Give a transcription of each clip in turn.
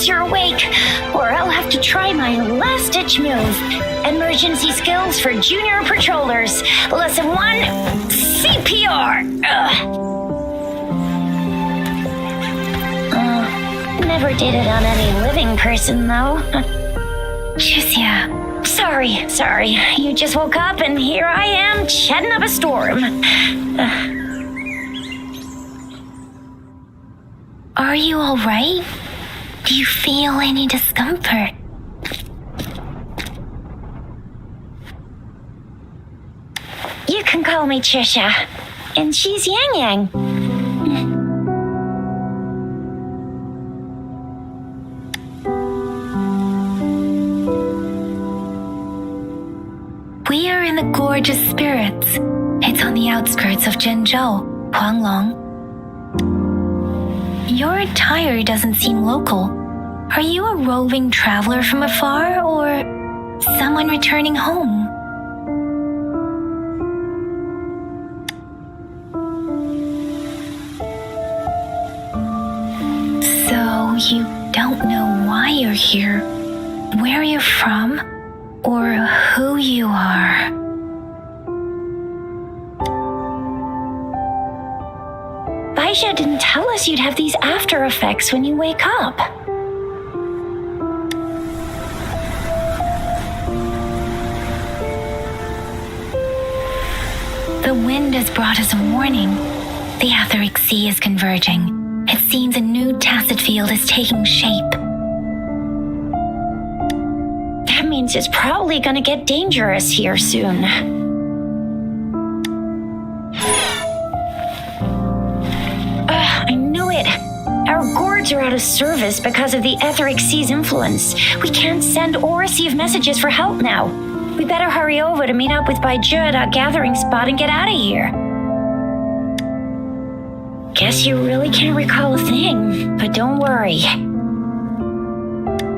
guess you're awake, or I'll have to try my last-ditch move. Emergency skills for junior patrollers. Lesson 1, CPR. Never did it on any living person, though. Jusia. Sorry. You just woke up, and here I am, chatting up a storm. Are you all right? Do you feel any discomfort? You can call me Trisha, and she's Yang Yang. We are in the Gorgeous Spirits. It's on the outskirts of Zhenzhou, Huanglong. Your attire doesn't seem local. Are you a roving traveler from afar, or someone returning home? So you don't know why you're here, where you're from, or who you are. Baisha didn't tell us you'd have these after effects when you wake up. The wind has brought us a warning. The etheric sea is converging. It seems a new tacit field is taking shape. That means it's probably gonna get dangerous here soon. I knew it. Our gourds are out of service because of the etheric sea's influence. We can't send or receive messages for help now. We better hurry over to meet up with Baizhe at our gathering spot and get out of here. Guess you really can't recall a thing, but don't worry.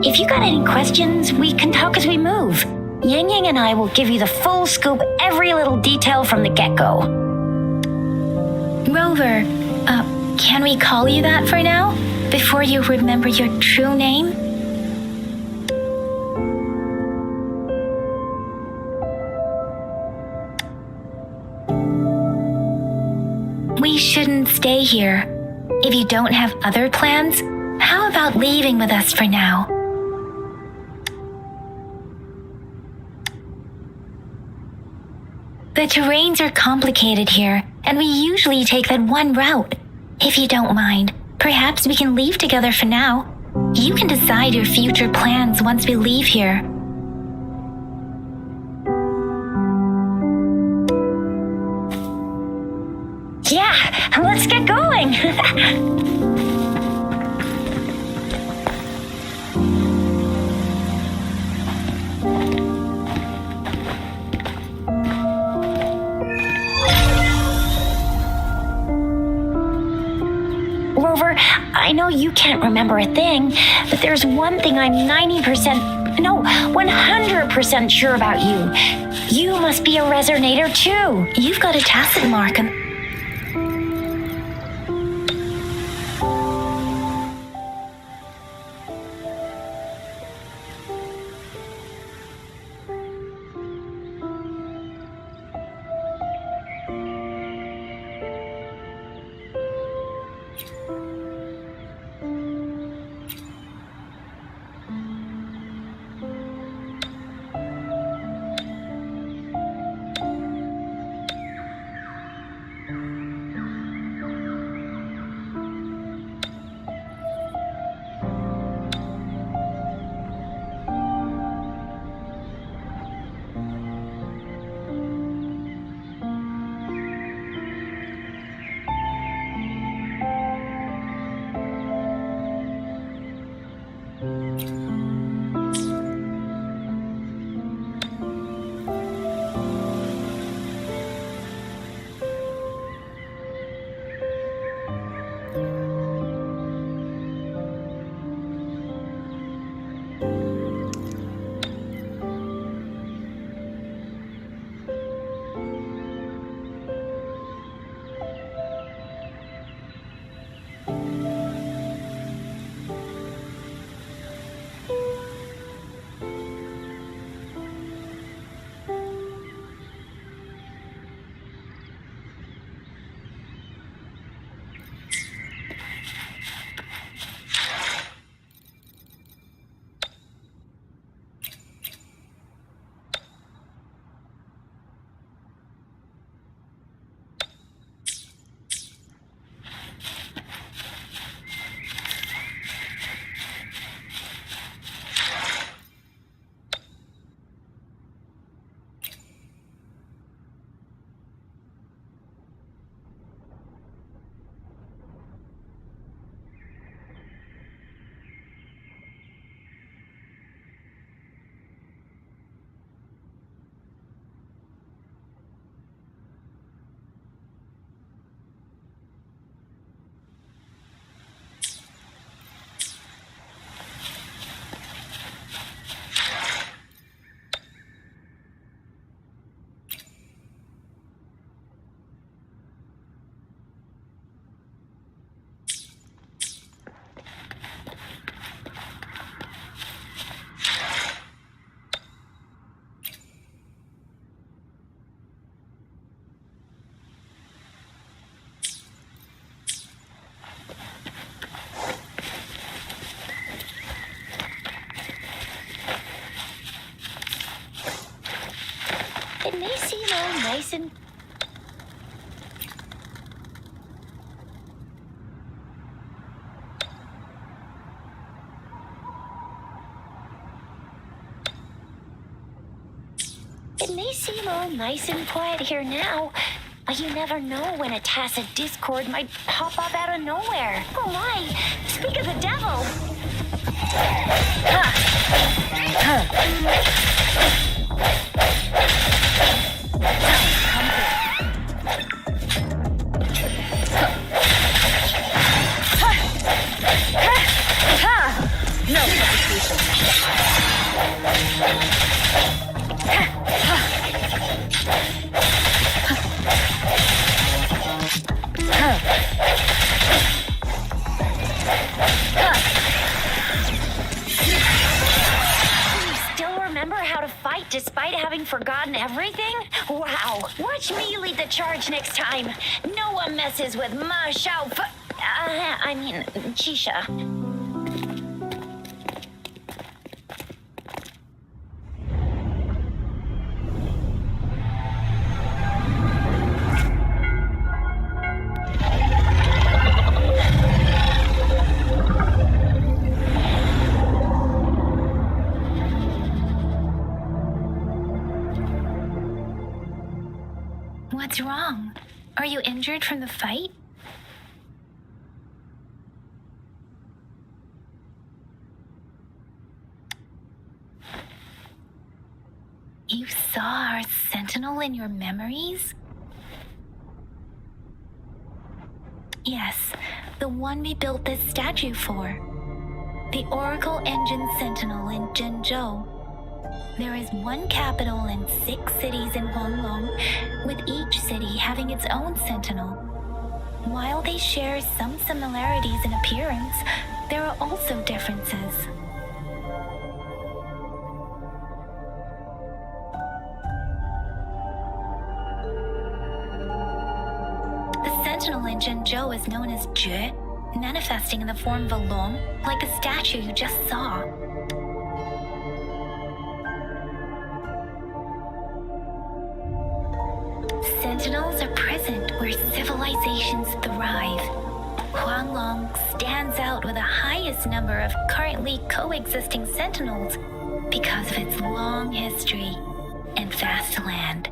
If you got any questions, we can talk as we move. Yang Yang and I will give you the full scoop, every little detail from the get-go. Rover, can we call you that for now? Before you remember your true name? We shouldn't stay here. If you don't have other plans, how about leaving with us for now? The terrains are complicated here, and we usually take that one route. If you don't mind, perhaps we can leave together for now. You can decide your future plans once we leave here. Yeah, let's get going. Rover, I know you can't remember a thing, but there's one thing I'm 100% sure about you. You must be a resonator too. You've got a tacit mark. all nice and... It may seem all nice and quiet here now, but you never know when a tacit discord might pop up out of nowhere. Oh my! Speak of the devil! No provocation. Despite having forgotten everything? Wow. Watch me lead the charge next time. No one messes with Ma Xiao Chisha. What's wrong? Are you injured from the fight? You saw our sentinel in your memories? Yes, the one we built this statue for. The Oracle Engine Sentinel in Zhenzhou. There is one capital and 6 cities in Huanglong, with each city having its own sentinel. While they share some similarities in appearance, there are also differences. The sentinel in Zhenzhou is known as Jue, manifesting in the form of a long, like the statue you just saw. Sentinels are present where civilizations thrive. Huanglong stands out with the highest number of currently coexisting sentinels because of its long history and vast land.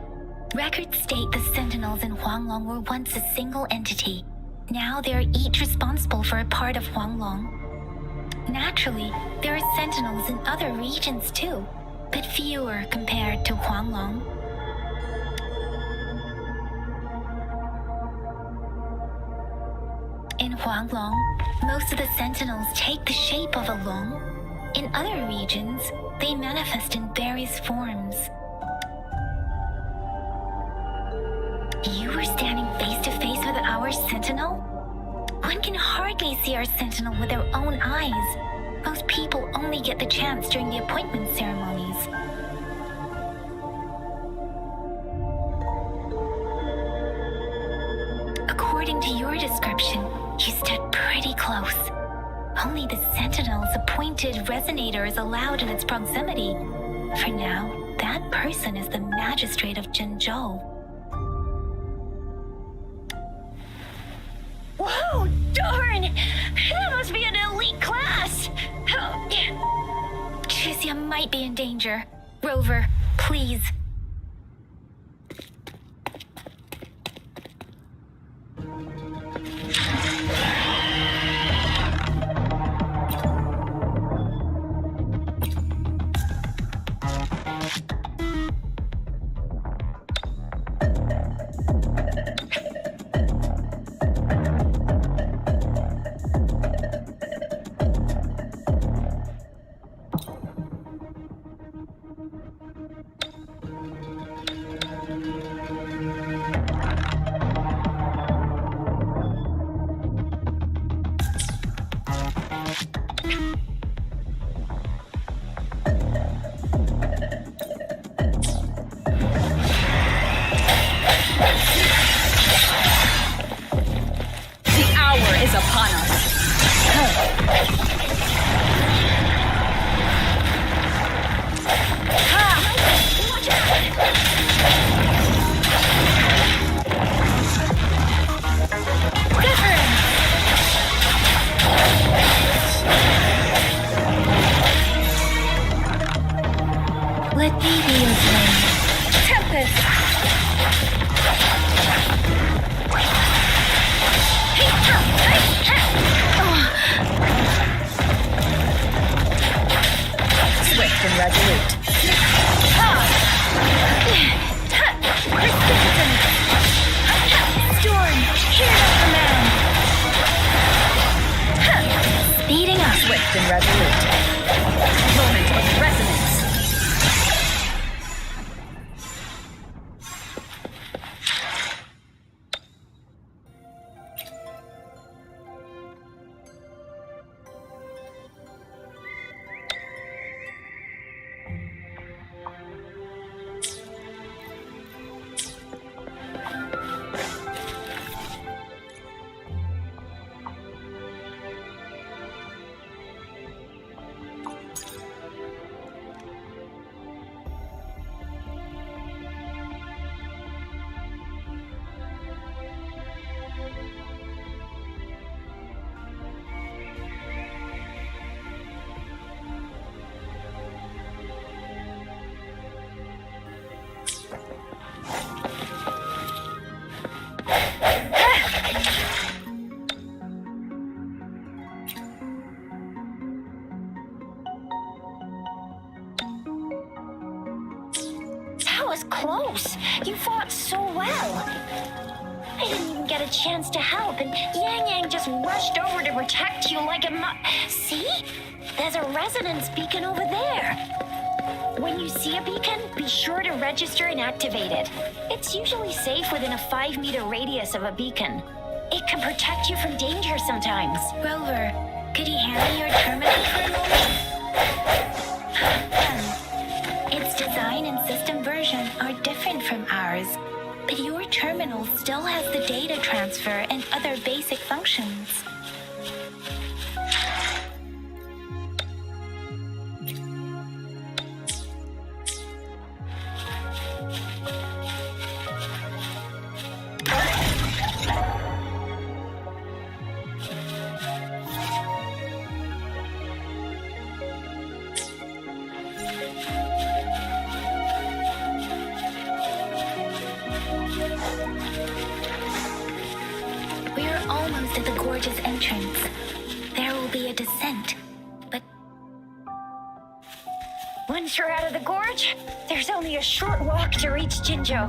Records state the sentinels in Huanglong were once a single entity. Now they are each responsible for a part of Huanglong. Naturally, there are sentinels in other regions too, but fewer compared to Huanglong. In Huanglong, most of the sentinels take the shape of a long. In other regions, they manifest in various forms. You were standing face to face with our sentinel? One can hardly see our sentinel with their own eyes. Most people only get the chance during the appointment ceremonies. According to your description, you stood pretty close. Only the sentinel's appointed resonator is allowed in its proximity. For now, that person is the magistrate of Zhenzhou. Whoa, darn! That must be an elite class! Chisia might be in danger. Rover, please. Let me be your blade. Tempest! Swift and resolute. Persistent! Storm, hear the command! Speeding up. Swift and resolute. Moment of resonance. That was close. You fought so well. I didn't even get a chance to help, and Yang Yang just rushed over to protect you like a See? There's a resonance beacon over there. When you see a beacon, be sure to register and activate it. It's usually safe within a 5-meter radius of a beacon. It can protect you from danger sometimes. Rover, could you hand me your terminal for a moment? Its design and system version are different from ours, but your terminal still has the data transfer and other basic functions. We're almost at the gorge's entrance. There will be a descent, but Once you're out of the gorge, there's only a short walk to reach Jinzhou.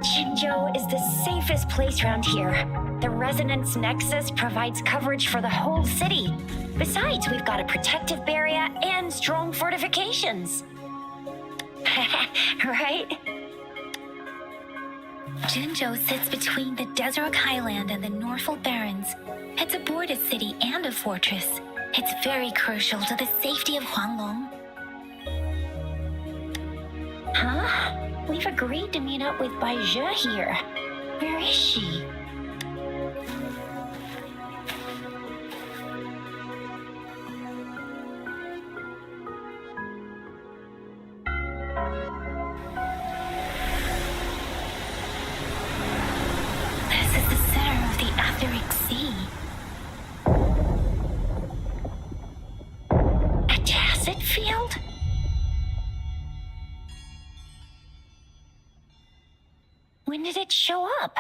Jinzhou is the safest place around here. The Resonance Nexus provides coverage for the whole city. Besides, we've got a protective barrier and strong fortifications. Right? Jinzhou sits between the Desrock Highland and the Norfolk Barrens. It's a border city and a fortress. It's very crucial to the safety of Huanglong. Huh? We've agreed to meet up with Bai Zhe here. Where is she? This is the center of the Etheric Sea. A tacit field? When did it show up?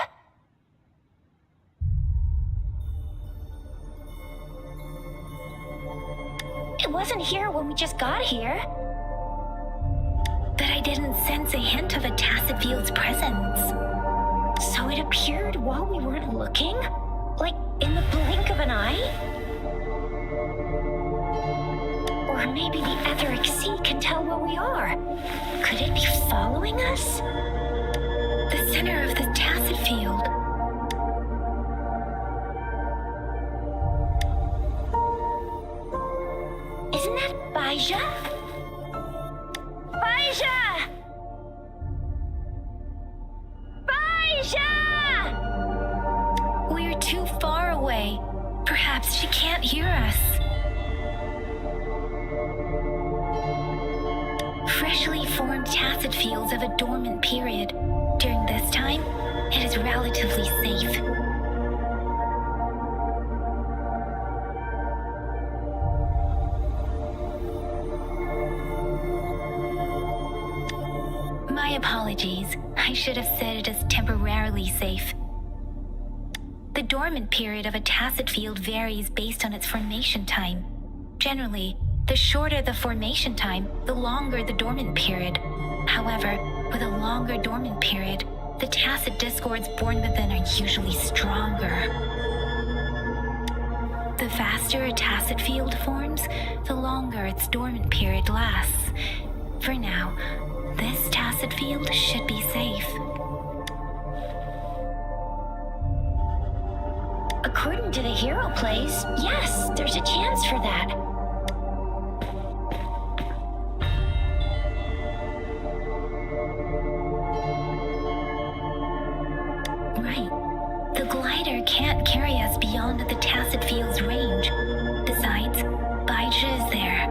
It wasn't here when we just got here. But I didn't sense a hint of a tacit field's presence. So it appeared while we weren't looking? Like in the blink of an eye? Or maybe the Etheric Sea can tell where we are. Could it be following us? The center of the tacit field. Isn't that Baija? Baija! Baija! We're too far away. Perhaps she can't hear us. Freshly formed tacit fields have a dormant period. During this time, it is relatively safe. My apologies. I should have said it is temporarily safe. The dormant period of a tacet field varies based on its formation time. Generally, the shorter the formation time, the longer the dormant period. However, with a longer dormant period, the tacet discords born within are usually stronger. The faster a tacet field forms, the longer its dormant period lasts. For now, this tacet field should be safe. According to the hero plays, yes, there's a chance for that. Right. The glider can't carry us beyond the tacet field's range. Besides, Baija is there.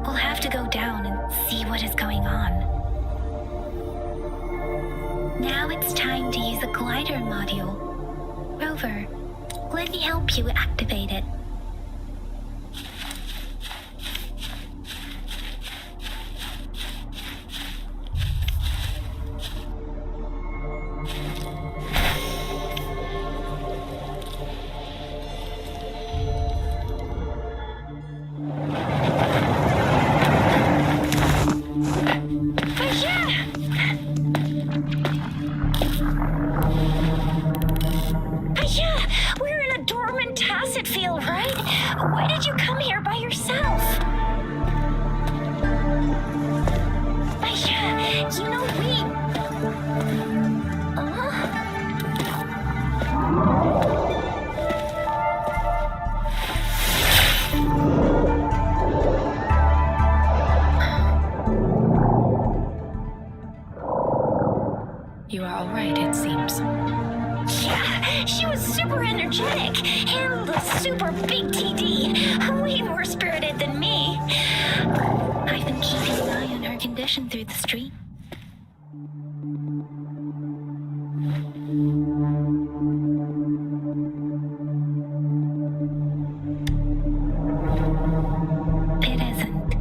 We'll have to go down and see what is going on. Now it's time to use the glider module. Rover, let me help you activate it. Why did you come here by yourself? Baija, you know You are all right, it seems. Yeah, she was super energetic, handled a super big TD, way more spirited than me. I've been keeping an eye on her condition through the street. It isn't.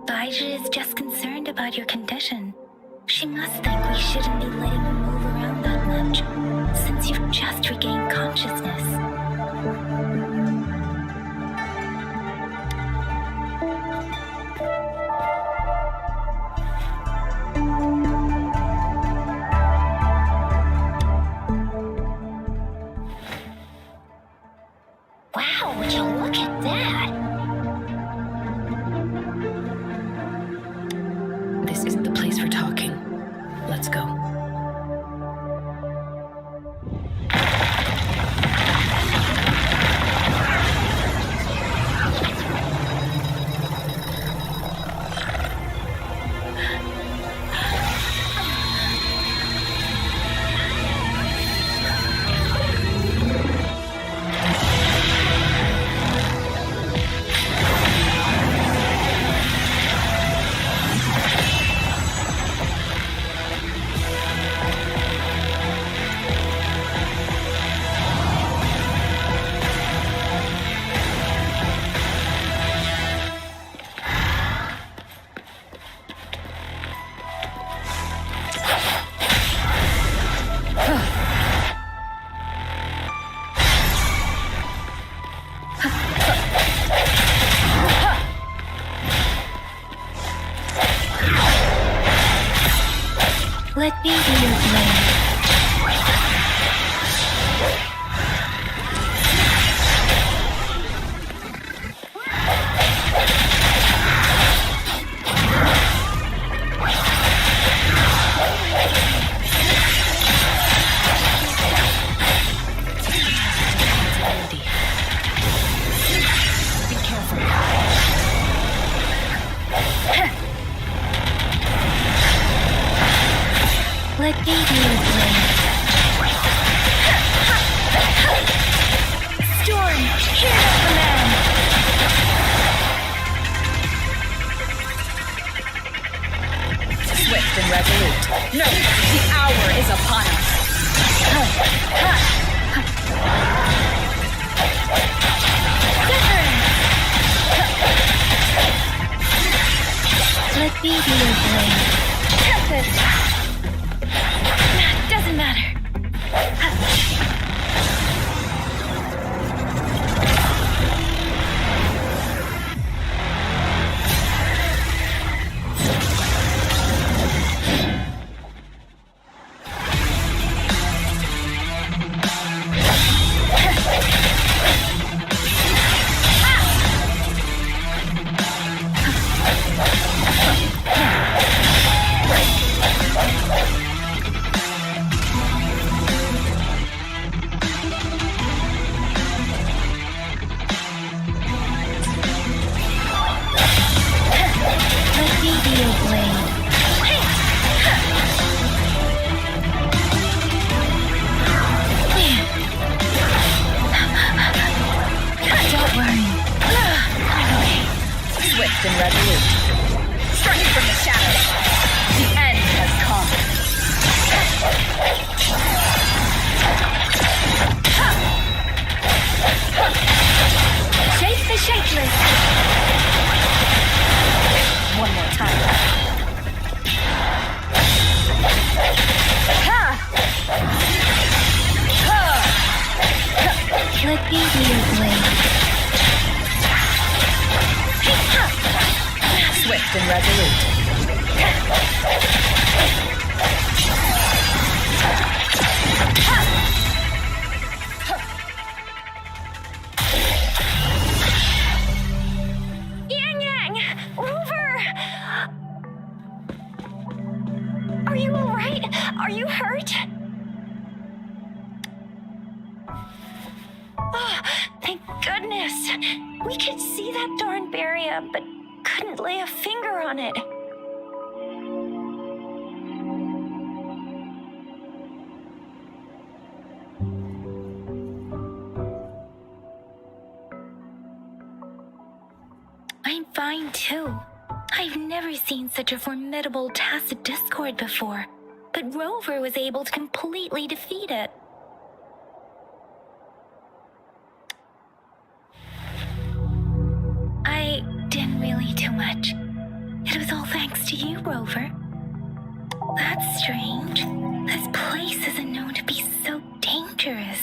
Baija is just concerned about your condition. She must think we shouldn't be letting you move around that much, since you've just regained consciousness. Wow, would you look at that? This isn't the place for talking. Let's go. Let me be your blade. Be careful. Let me be your blade. Storm, hear the command. Swift and resolute. No, the hour is upon us. Let me be your blade. this. Doesn't matter. Swift and resolute. Striking from the shadows. The end has come. Shake the shapeless. One more time. Let me be your blade. Swift and resolute. Yang! Rover! Are you alright? Are you hurt? Oh, thank goodness. We could see that darn barrier, but couldn't lay a finger on it. I'm fine too. I've never seen such a formidable tacit discord before, but Rover was able to completely defeat it. I didn't really do much. It was all thanks to you, Rover. That's strange. This place isn't known to be so dangerous.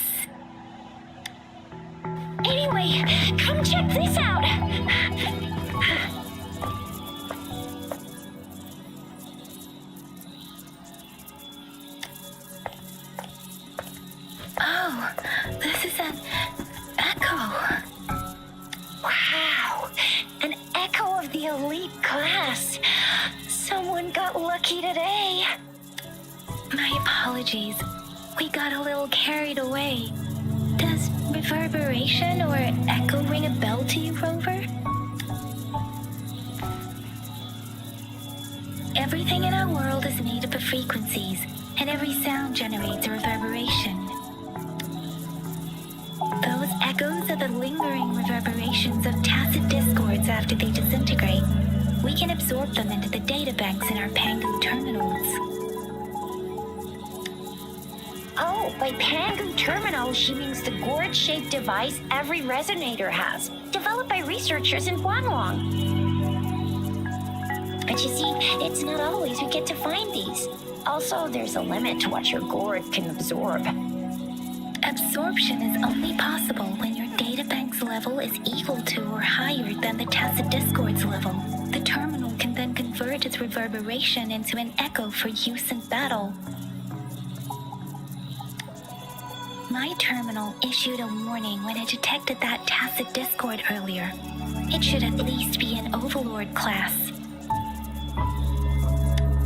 Anyway, come check this out. Oh, this is an echo. Wow, an echo of the elite class. Someone got lucky today. My apologies. We got a little carried away. Does reverberation or echo ring a bell to you, Rover? Everything in our world is made up of frequencies, and every sound generates a reverberation. Those echoes are the lingering reverberations of tacit discords after they disintegrate. We can absorb them into the data banks in our Pangu terminals. Oh, by Pangu Terminal, she means the gourd-shaped device every resonator has, developed by researchers in Guanlong. But you see, it's not always we get to find these. Also, there's a limit to what your gourd can absorb. Absorption is only possible when your databank's level is equal to or higher than the tacit discord's level. The terminal can then convert its reverberation into an echo for use in battle. My terminal issued a warning when it detected that tacit discord earlier. It should at least be an Overlord class.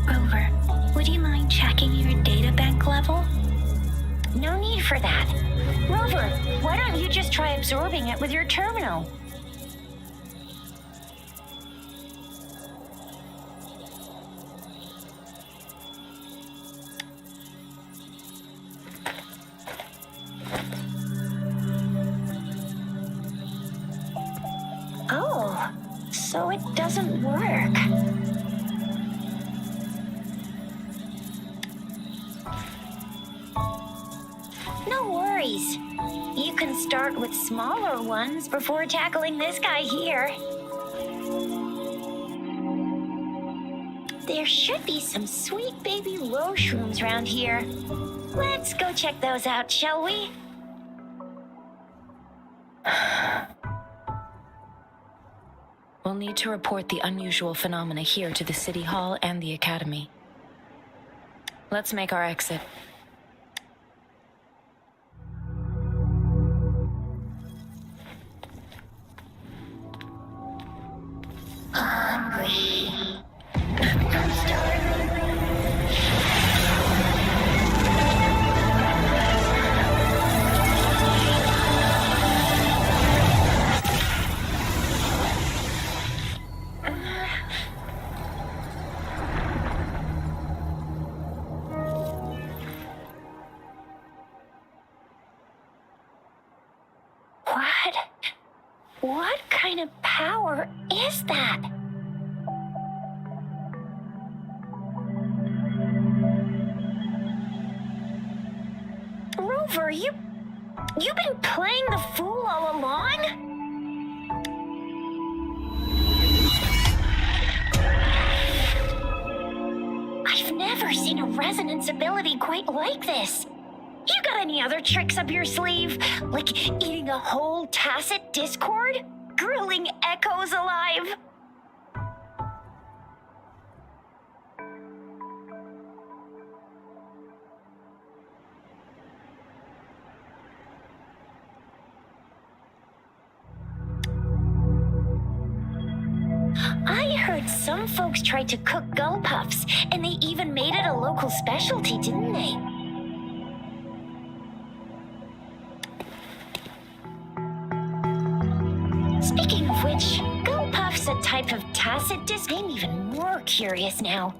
Rover, would you mind checking your databank level? No need for that. Rover, why don't you just try absorbing it with your terminal? Oh, so it doesn't work. No worries. You can start with smaller ones before tackling this guy here. There should be some sweet baby roche rooms around here. Let's go check those out, shall we? We'll need to report the unusual phenomena here to the City Hall and the Academy. Let's make our exit. What kind of power is that? Rover, you've been playing the fool all along? I've never seen a resonance ability quite like this. You got any other tricks up your sleeve? Like eating a whole tacit discord? Grilling echoes alive? I heard some folks tried to cook gull puffs, and they even made it a local specialty, didn't they? Speaking of which, gull puff's a type of tacit disc. I'm even more curious now.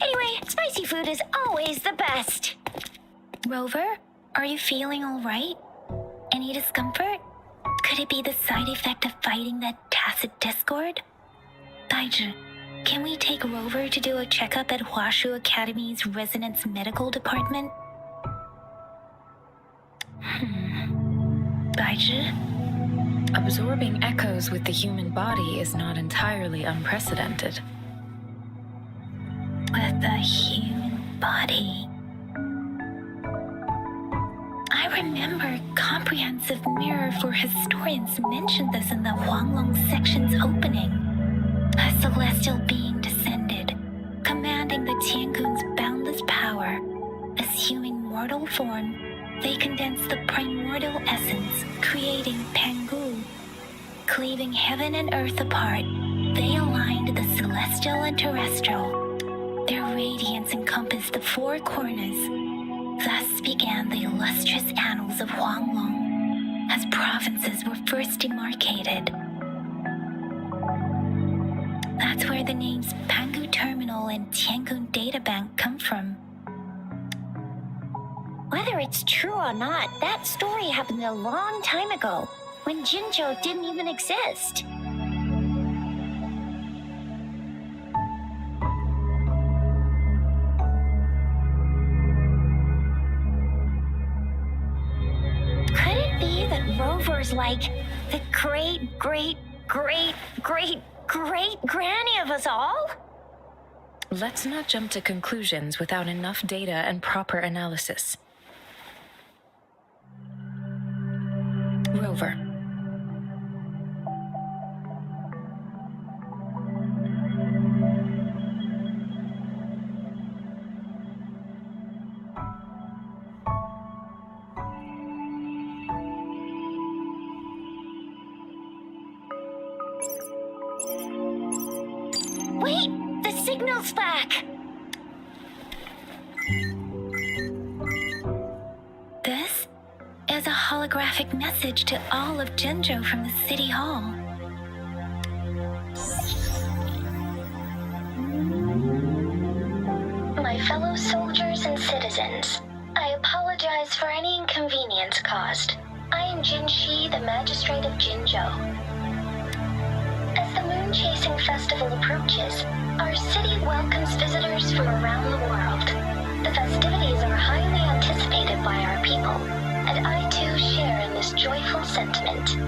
Anyway, spicy food is always the best. Rover, are you feeling all right? Any discomfort? Could it be the side effect of fighting that tacit discord? Daiju, can we take Rover to do a checkup at Hwashu Academy's Resonance Medical Department? Daiju? Absorbing echoes with the human body is not entirely unprecedented. With the human body. I remember Comprehensive Mirror for Historians mentioned this in the Huanglong section's opening. A celestial being descended, commanding the Tiankun's boundless power. Assuming mortal form, they condensed the primordial essence, creating Pangu. Cleaving heaven and earth apart, they aligned the celestial and terrestrial. Their radiance encompassed the four corners. Thus began the illustrious annals of Huanglong, as provinces were first demarcated. That's where the names Pangu Terminal and Tiankun Data Bank come from. Whether it's true or not, that story happened a long time ago, when Jinzhou didn't even exist. Could it be that Rover's like the great-great-great-great-great-granny of us all? Let's not jump to conclusions without enough data and proper analysis. Rover. Wait! The signal's back! This is a holographic message to all of Jinzhou from the City Hall. My fellow soldiers and citizens, I apologize for any inconvenience caused. I am Jin Shi, the Magistrate of Jinzhou. As the Moon-Chasing Festival approaches, our city welcomes visitors from around the world. The festivities are highly anticipated by our people, and I too share in this joyful sentiment.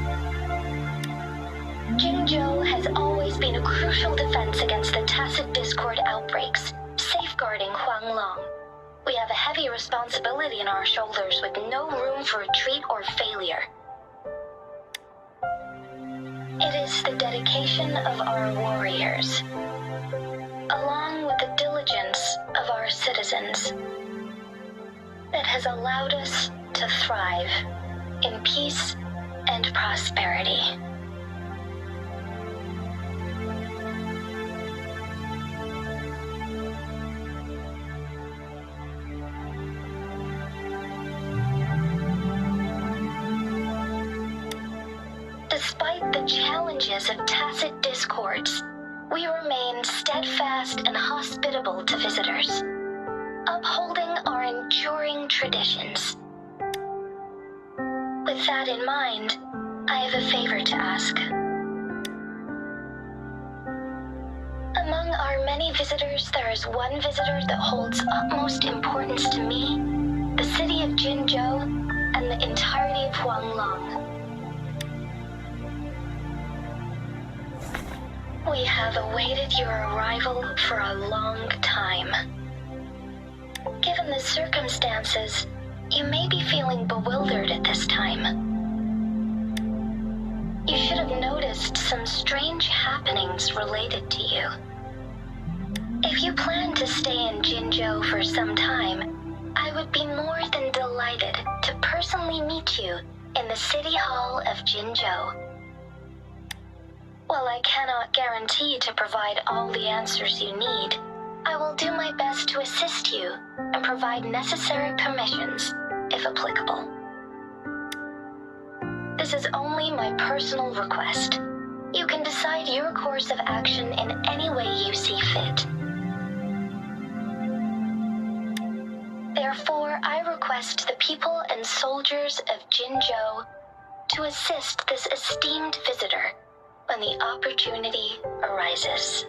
Jinzhou has always always been a crucial defense against the tacit discord outbreaks, safeguarding Huanglong. We have a heavy responsibility on our shoulders with no room for retreat or failure. It is the dedication of our warriors, along with the diligence of our citizens, that has allowed us to thrive in peace and prosperity. Despite the challenges of tacit discords, we remain steadfast and hospitable to visitors, upholding our enduring traditions. With that in mind, I have a favor to ask. Among our many visitors, there is one visitor that holds utmost importance to me, the city of Jinzhou, and the entirety of Huanglong. We have awaited your arrival for a long time. Given the circumstances, you may be feeling bewildered at this time. You should have noticed some strange happenings related to you. If you plan to stay in Jinzhou for some time, I would be more than delighted to personally meet you in the City Hall of Jinzhou. While I cannot guarantee to provide all the answers you need, I will do my best to assist you and provide necessary permissions, if applicable. This is only my personal request. You can decide your course of action in any way you see fit. Therefore, I request the people and soldiers of Jinzhou to assist this esteemed visitor when the opportunity arises.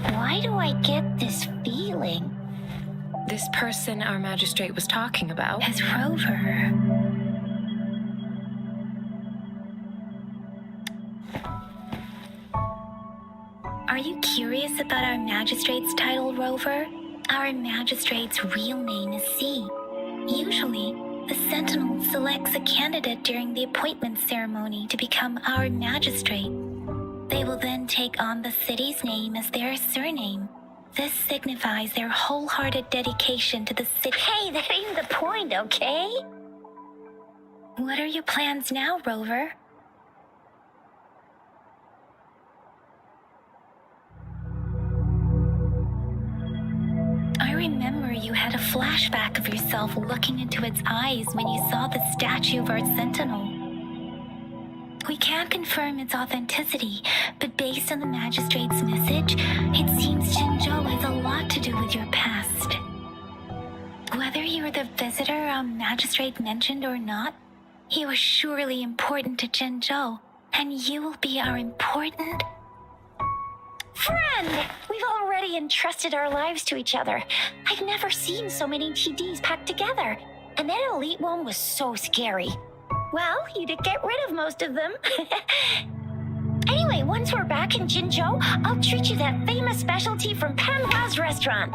Why do I get this feeling? This person our magistrate was talking about. As Rover. Are you curious about our magistrate's title, Rover? Our magistrate's real name is C. Usually, the Sentinel selects a candidate during the appointment ceremony to become our magistrate. They will then take on the city's name as their surname. This signifies their wholehearted dedication to the city. Hey, that ain't the point, okay? What are your plans now, Rover? I remember you had a flashback of yourself looking into its eyes when you saw the statue of our Sentinel. We can't confirm its authenticity, but based on the magistrate's message, it seems Jinzhou has a lot to do with your past. Whether you were the visitor our magistrate mentioned or not, you are surely important to Jinzhou, and you will be our important Friend! We've already entrusted our lives to each other. I've never seen so many TDs packed together. And that elite one was so scary. Well, you did get rid of most of them. Anyway, once we're back in Jinzhou, I'll treat you that famous specialty from Panhua's restaurant.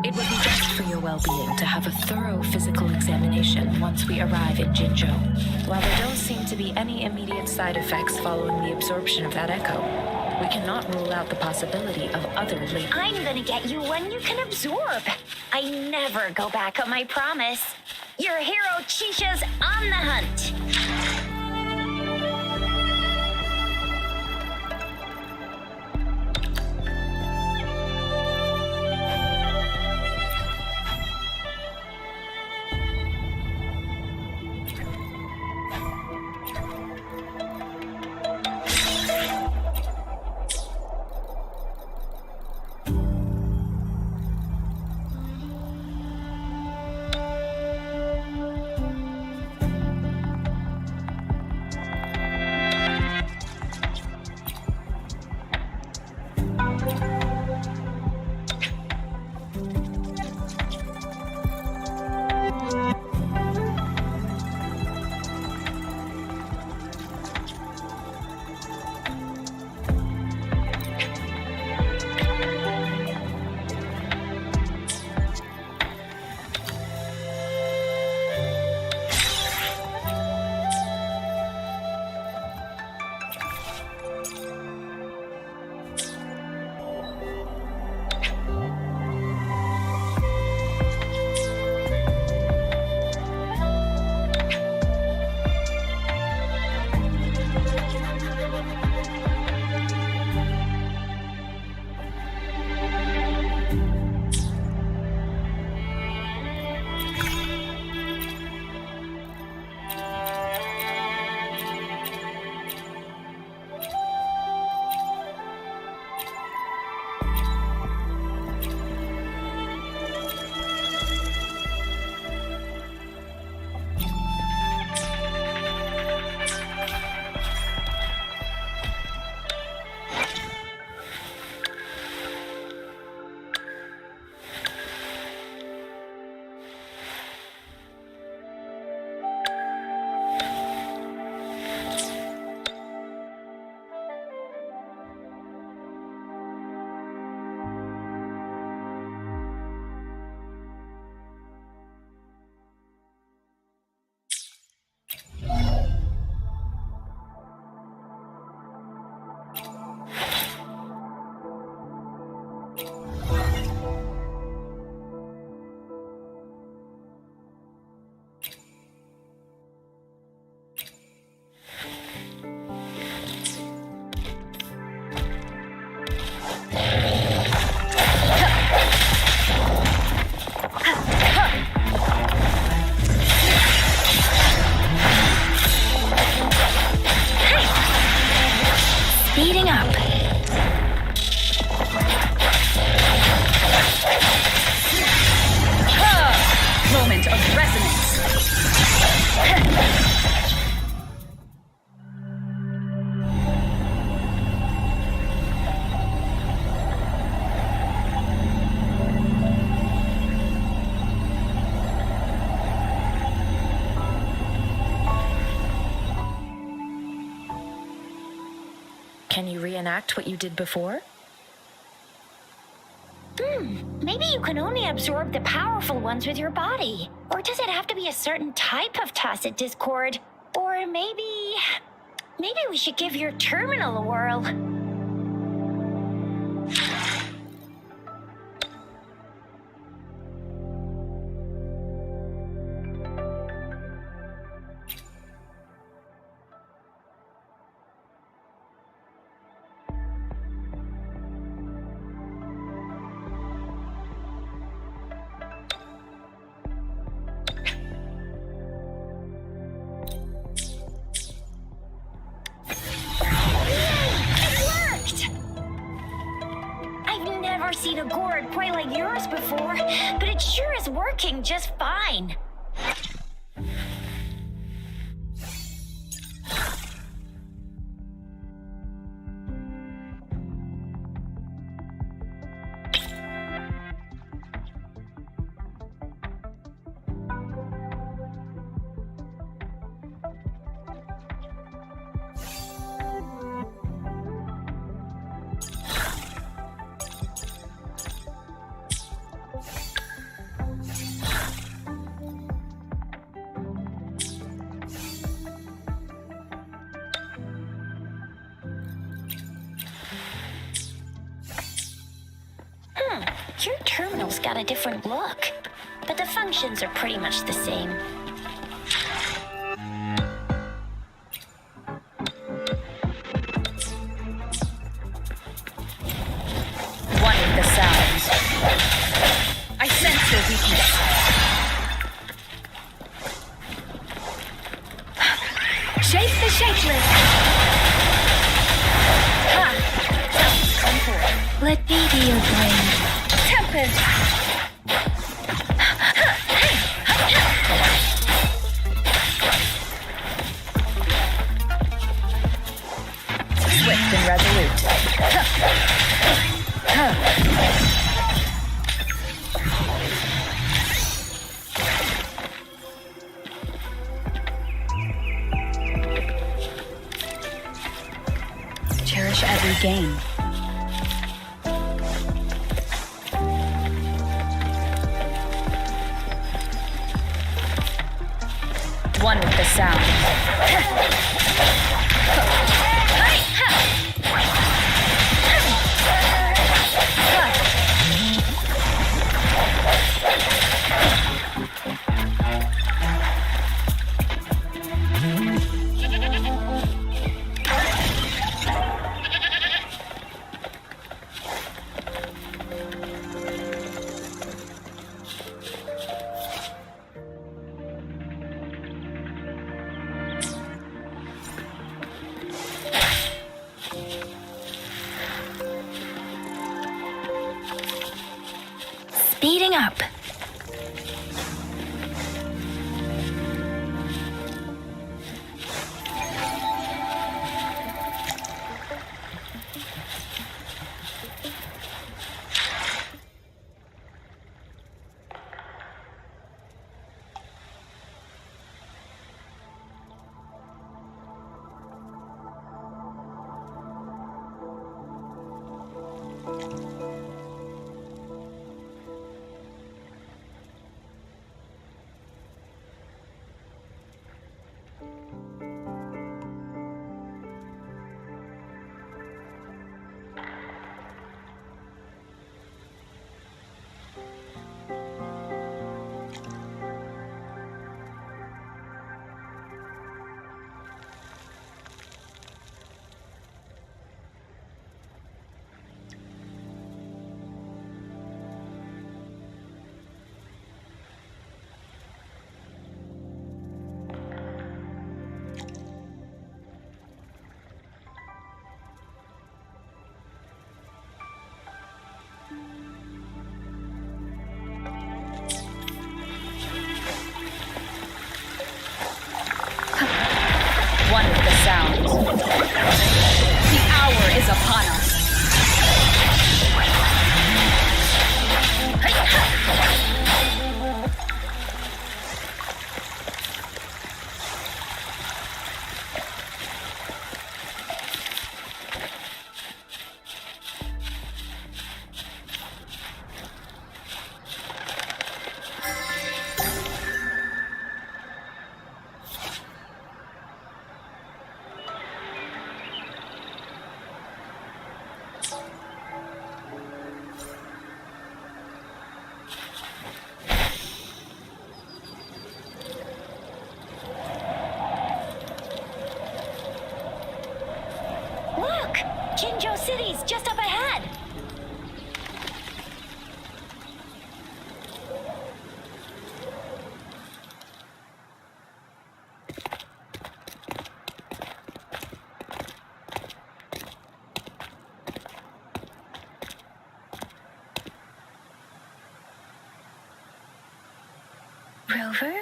It would be best for your well-being to have a thorough physical examination once we arrive in Jinzhou. While there don't seem to be any immediate side effects following the absorption of that echo, we cannot rule out the possibility of other late... I'm gonna get you one you can absorb. I never go back on my promise. Your hero Chisha's on the hunt. Can you reenact what you did before? Maybe you can only absorb the powerful ones with your body. Or does it have to be a certain type of tacit discord? Or maybe we should give your terminal a whirl. Seen a gourd quite like yours before, but it sure is working just fine. Your terminal's got a different look, but the functions are pretty much the same. One with the sounds. I sense your weakness. Shape the shapeless. Ha! Come forth. Let me be your brain. Tempest. Swift and resolute. Cherish every gain. One with the sound. Speeding up. city's just up ahead. Rover?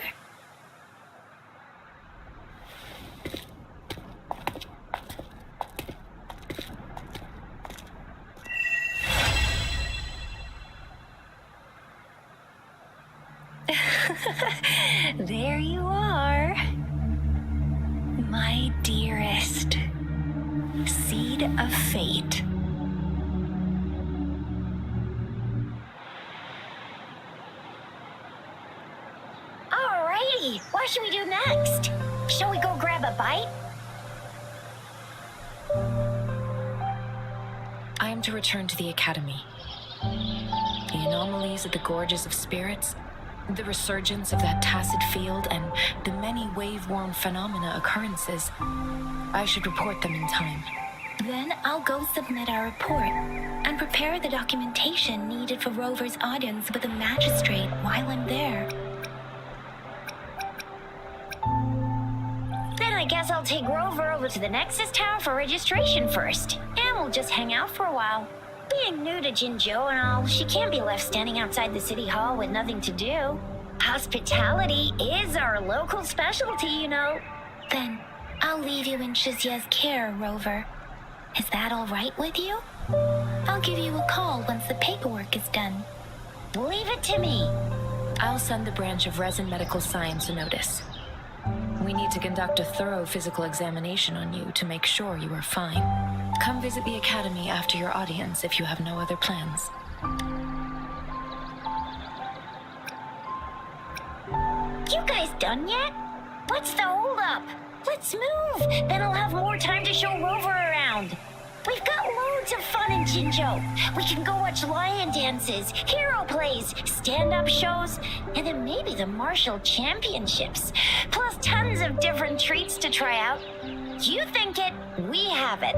There you are. My dearest. Seed of fate. Alrighty, what should we do next? Shall we go grab a bite? I am to return to the Academy. The anomalies of the Gorges of Spirits, the resurgence of that tacit field, and the many wave-worn phenomena occurrences. I should report them in time. Then I'll go submit our report and prepare the documentation needed for Rover's audience with the magistrate while I'm there. Then I guess I'll take Rover over to the Nexus Tower for registration first, and we'll just hang out for a while. Being new to Jinzhou and all, she can't be left standing outside the city hall with nothing to do. Hospitality is our local specialty, you know. Then I'll leave you in Shizye's care, Rover. Is that all right with you? I'll give you a call once the paperwork is done. Leave it to me. I'll send the branch of Resin Medical Science a notice. We need to conduct a thorough physical examination on you to make sure you are fine. Come visit the Academy after your audience if you have no other plans. You guys done yet? What's the holdup? Let's move, then I'll have more time to show Rover around. We've got loads of fun in Jinzhou. We can go watch lion dances, hero plays, stand-up shows, and then maybe the martial championships. Plus tons of different treats to try out. You think it, we have it.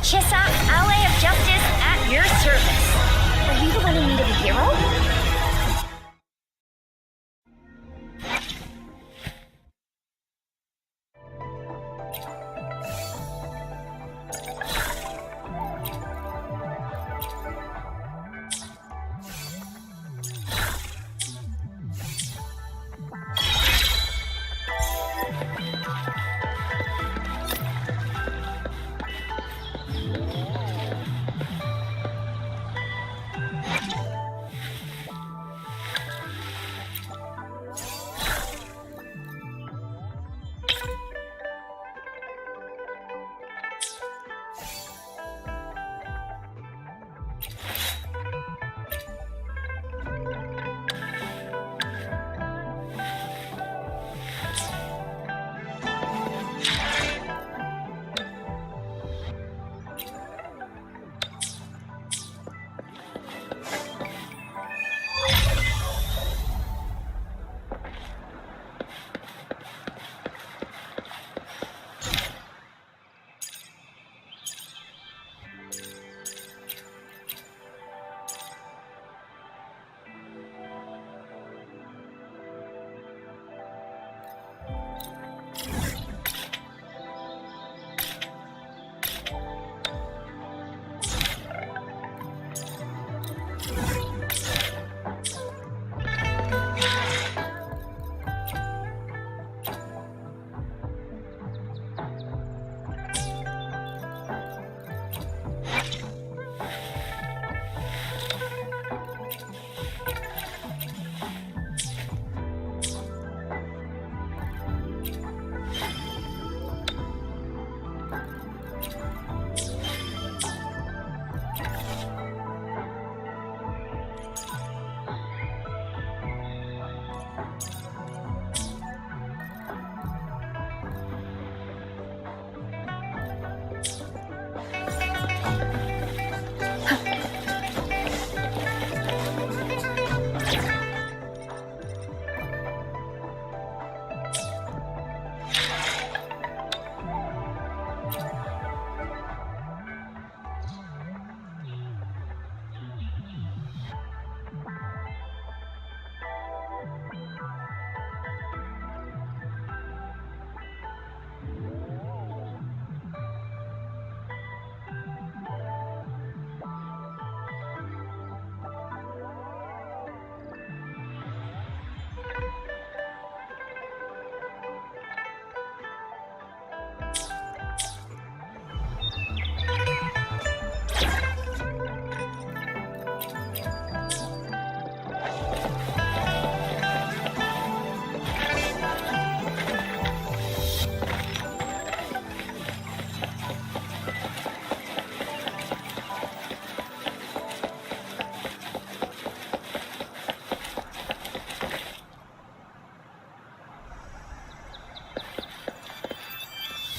Chissa, Ally of Justice, at your service. Are you the one in need of a hero?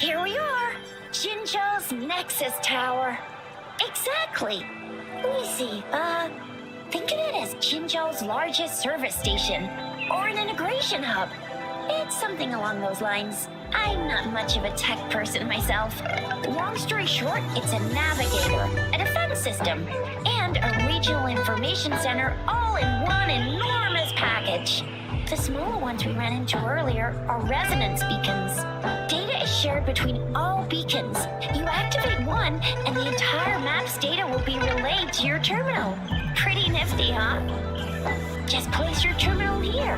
Here we are, Jinzhou's Nexus Tower. Exactly. Let me see, think of it as Jinzhou's largest service station, or an integration hub. It's something along those lines. I'm not much of a tech person myself. Long story short, it's a navigator, a defense system, and a regional information center all in one enormous package. The smaller ones we ran into earlier are resonance beacons. Data is shared between all beacons. You activate one, and the entire map's data will be relayed to your terminal. Pretty nifty, huh? Just place your terminal here.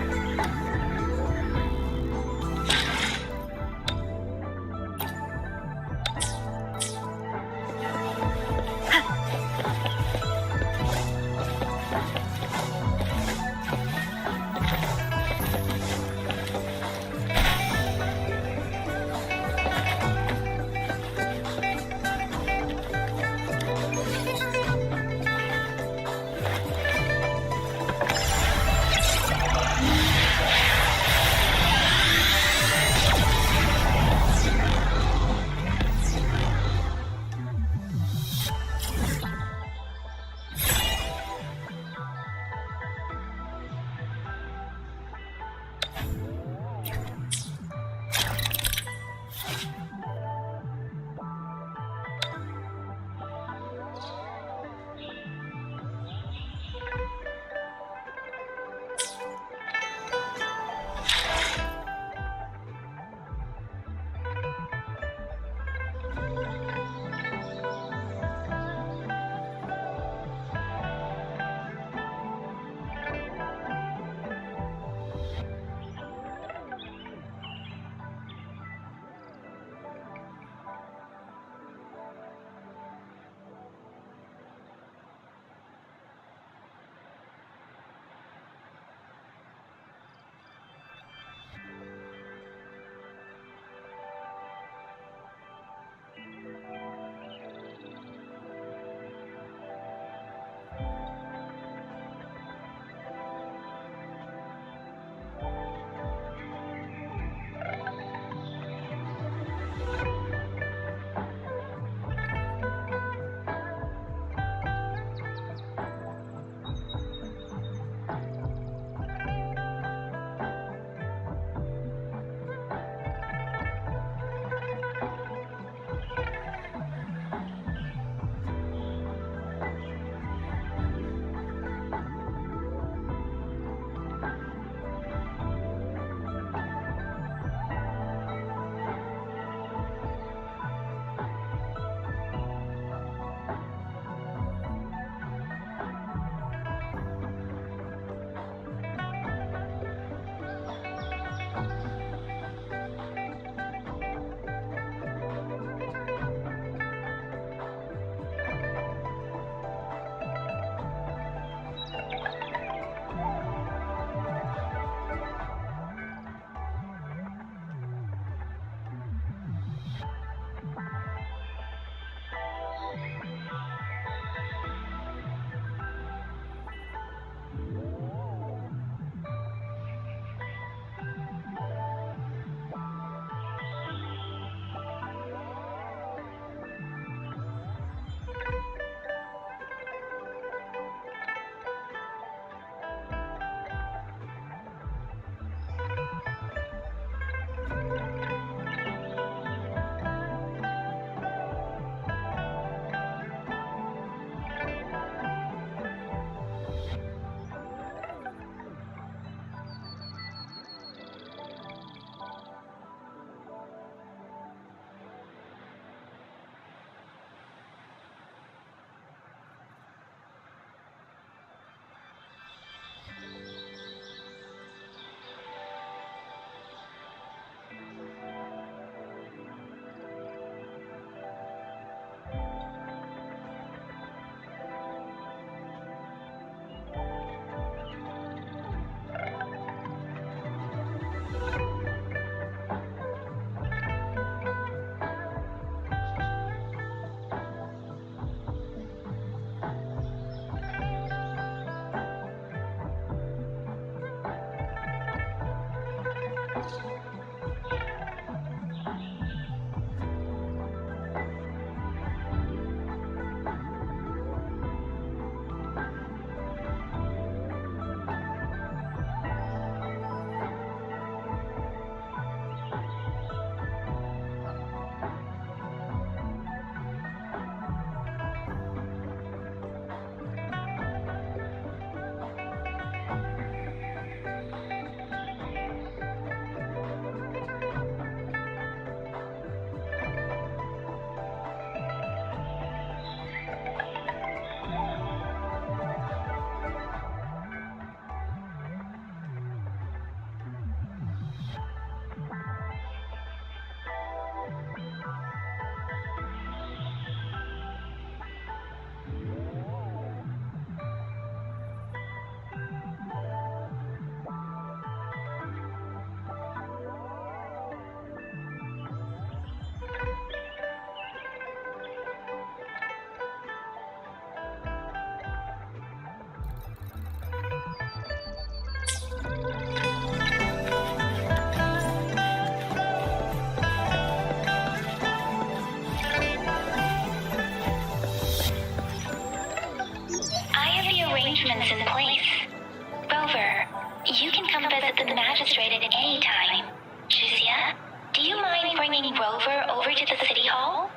You can come visit the magistrate at any time. Juzia, do you mind bringing Rover over to the city hall?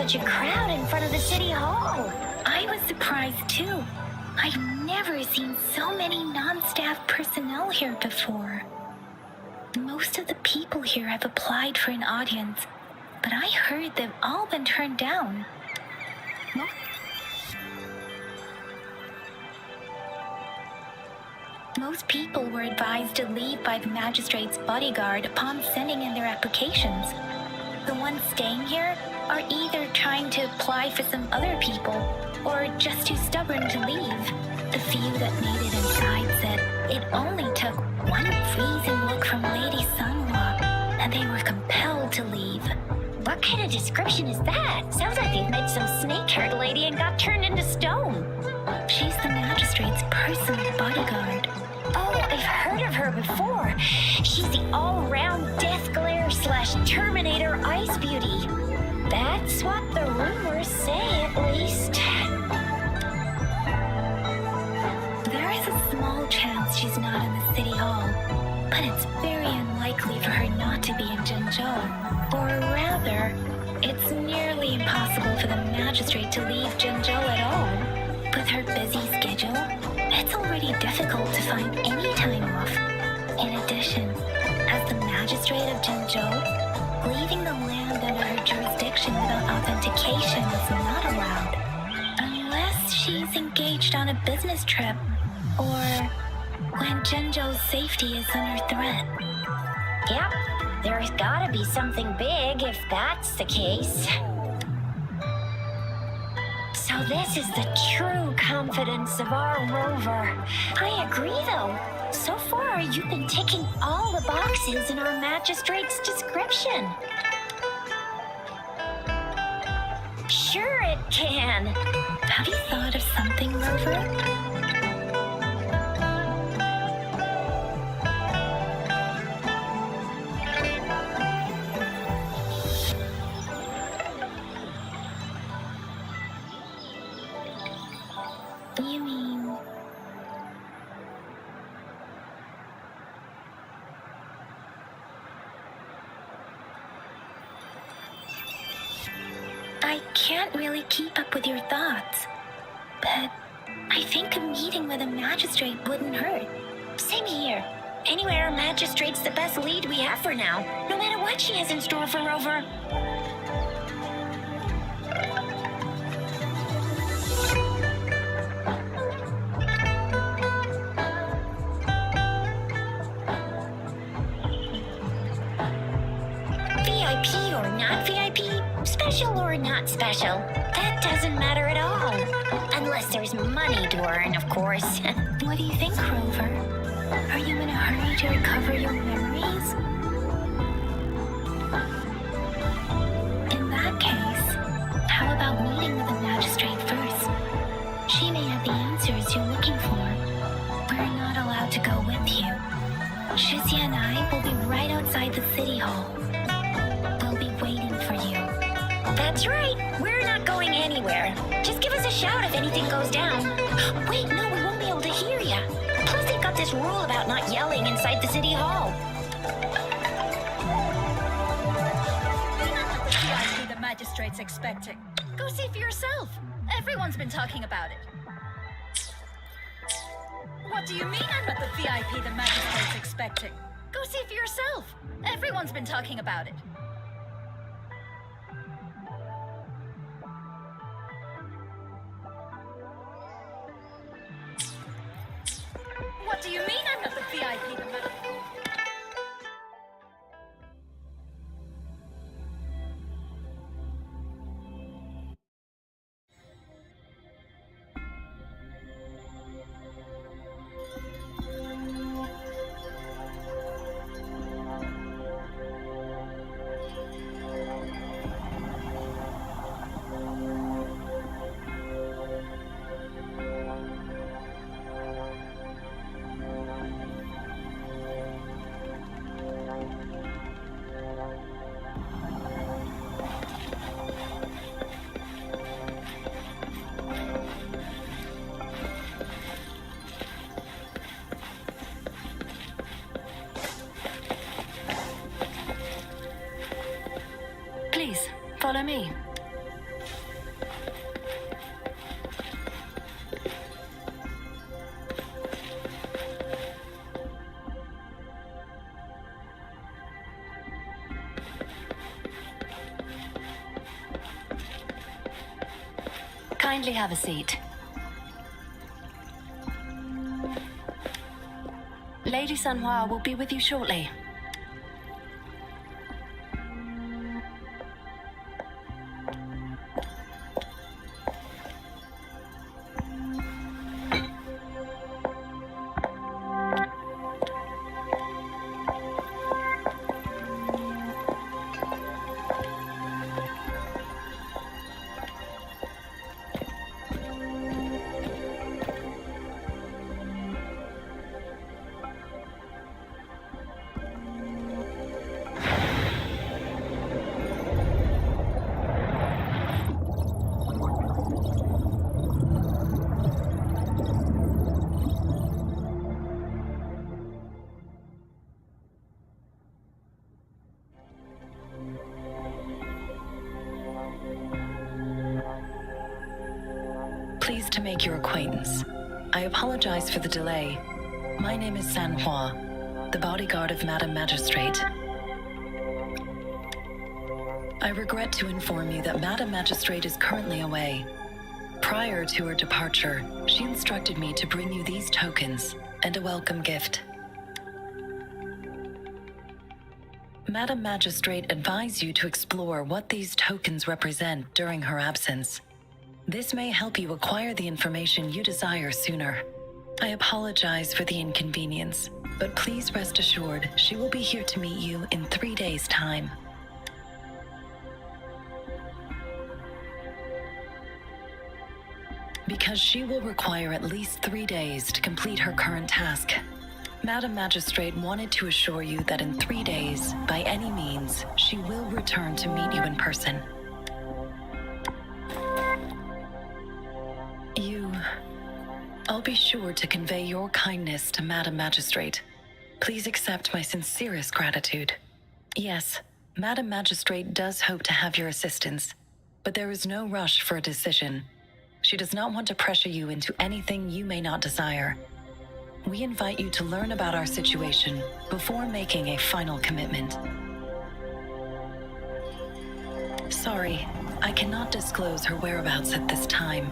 such a crowd in front of the city hall. I was surprised too. I've never seen so many non-staff personnel here before. Most of the people here have applied for an audience, but I heard they've all been turned down. Most people were advised to leave by the magistrate's bodyguard upon sending in their applications. The ones staying here are either trying to apply for some other people or just too stubborn to leave. The few that made it inside said it only took one freezing look from Lady Sunwa and they were compelled to leave. What kind of description is that? Sounds like they've met some snake-haired lady and got turned into stone. She's the magistrate's personal bodyguard. Oh, I've heard of her before. She's the all-round death glare / Terminator ice beauty. That's what the rumors say, at least. There is a small chance she's not in the city hall, but it's very unlikely for her not to be in Jinzhou. Or rather, it's nearly impossible for the magistrate to leave Jinzhou at all. With her busy schedule, it's already difficult to find any time off. In addition, as the magistrate of Jinzhou, leaving the land under her jurisdiction without authentication is not allowed. Unless she's engaged on a business trip, or when Jinzhou's safety is under threat. Yep, there's gotta be something big if that's the case. So this is the true confidence of our rover. I agree, though. So far, you've been ticking all the boxes in our magistrate's description. Sure it can. Have you thought of something, Rover? You mean... I can't really keep up with your thoughts, but I think a meeting with a magistrate wouldn't hurt. Same here. Anywhere a magistrate's the best lead we have for now, no matter what she has in store for Rover. VIP or not VIP, special or not special, that doesn't matter at all. Unless there's money to earn, of course. What do you think, Rover? Are you in a hurry to recover your memories? In that case, how about meeting with the magistrate first? She may have the answers you're looking for. We're not allowed to go with you. Shizia and I will be right outside the city hall. We'll be waiting for you. That's right. We're not going anywhere. Just give us a shout if anything goes down. Wait, no, we won't be able to hear ya. Plus, they've got this rule about not yelling inside the city hall. VIP the magistrate's expecting. Go see for yourself. Everyone's been talking about it. What do you mean I'm not the VIP the magistrate's expecting? Go see for yourself. Everyone's been talking about it. What do you mean I'm not the VIP the magistrate? Please, follow me. Kindly have a seat. Lady Sunhua will be with you shortly. Pleased to make your acquaintance. I apologize for the delay. My name is San Hua, the bodyguard of Madam Magistrate. I regret to inform you that Madam Magistrate is currently away. Prior to her departure, she instructed me to bring you these tokens and a welcome gift. Madam Magistrate advised you to explore what these tokens represent during her absence. This may help you acquire the information you desire sooner. I apologize for the inconvenience, but please rest assured she will be here to meet you in 3 days' time. Because she will require at least 3 days to complete her current task. Madam Magistrate wanted to assure you that in 3 days, by any means, she will return to meet you in person. I'll be sure to convey your kindness to Madam Magistrate. Please accept my sincerest gratitude. Yes, Madam Magistrate does hope to have your assistance, but there is no rush for a decision. She does not want to pressure you into anything you may not desire. We invite you to learn about our situation before making a final commitment. Sorry, I cannot disclose her whereabouts at this time.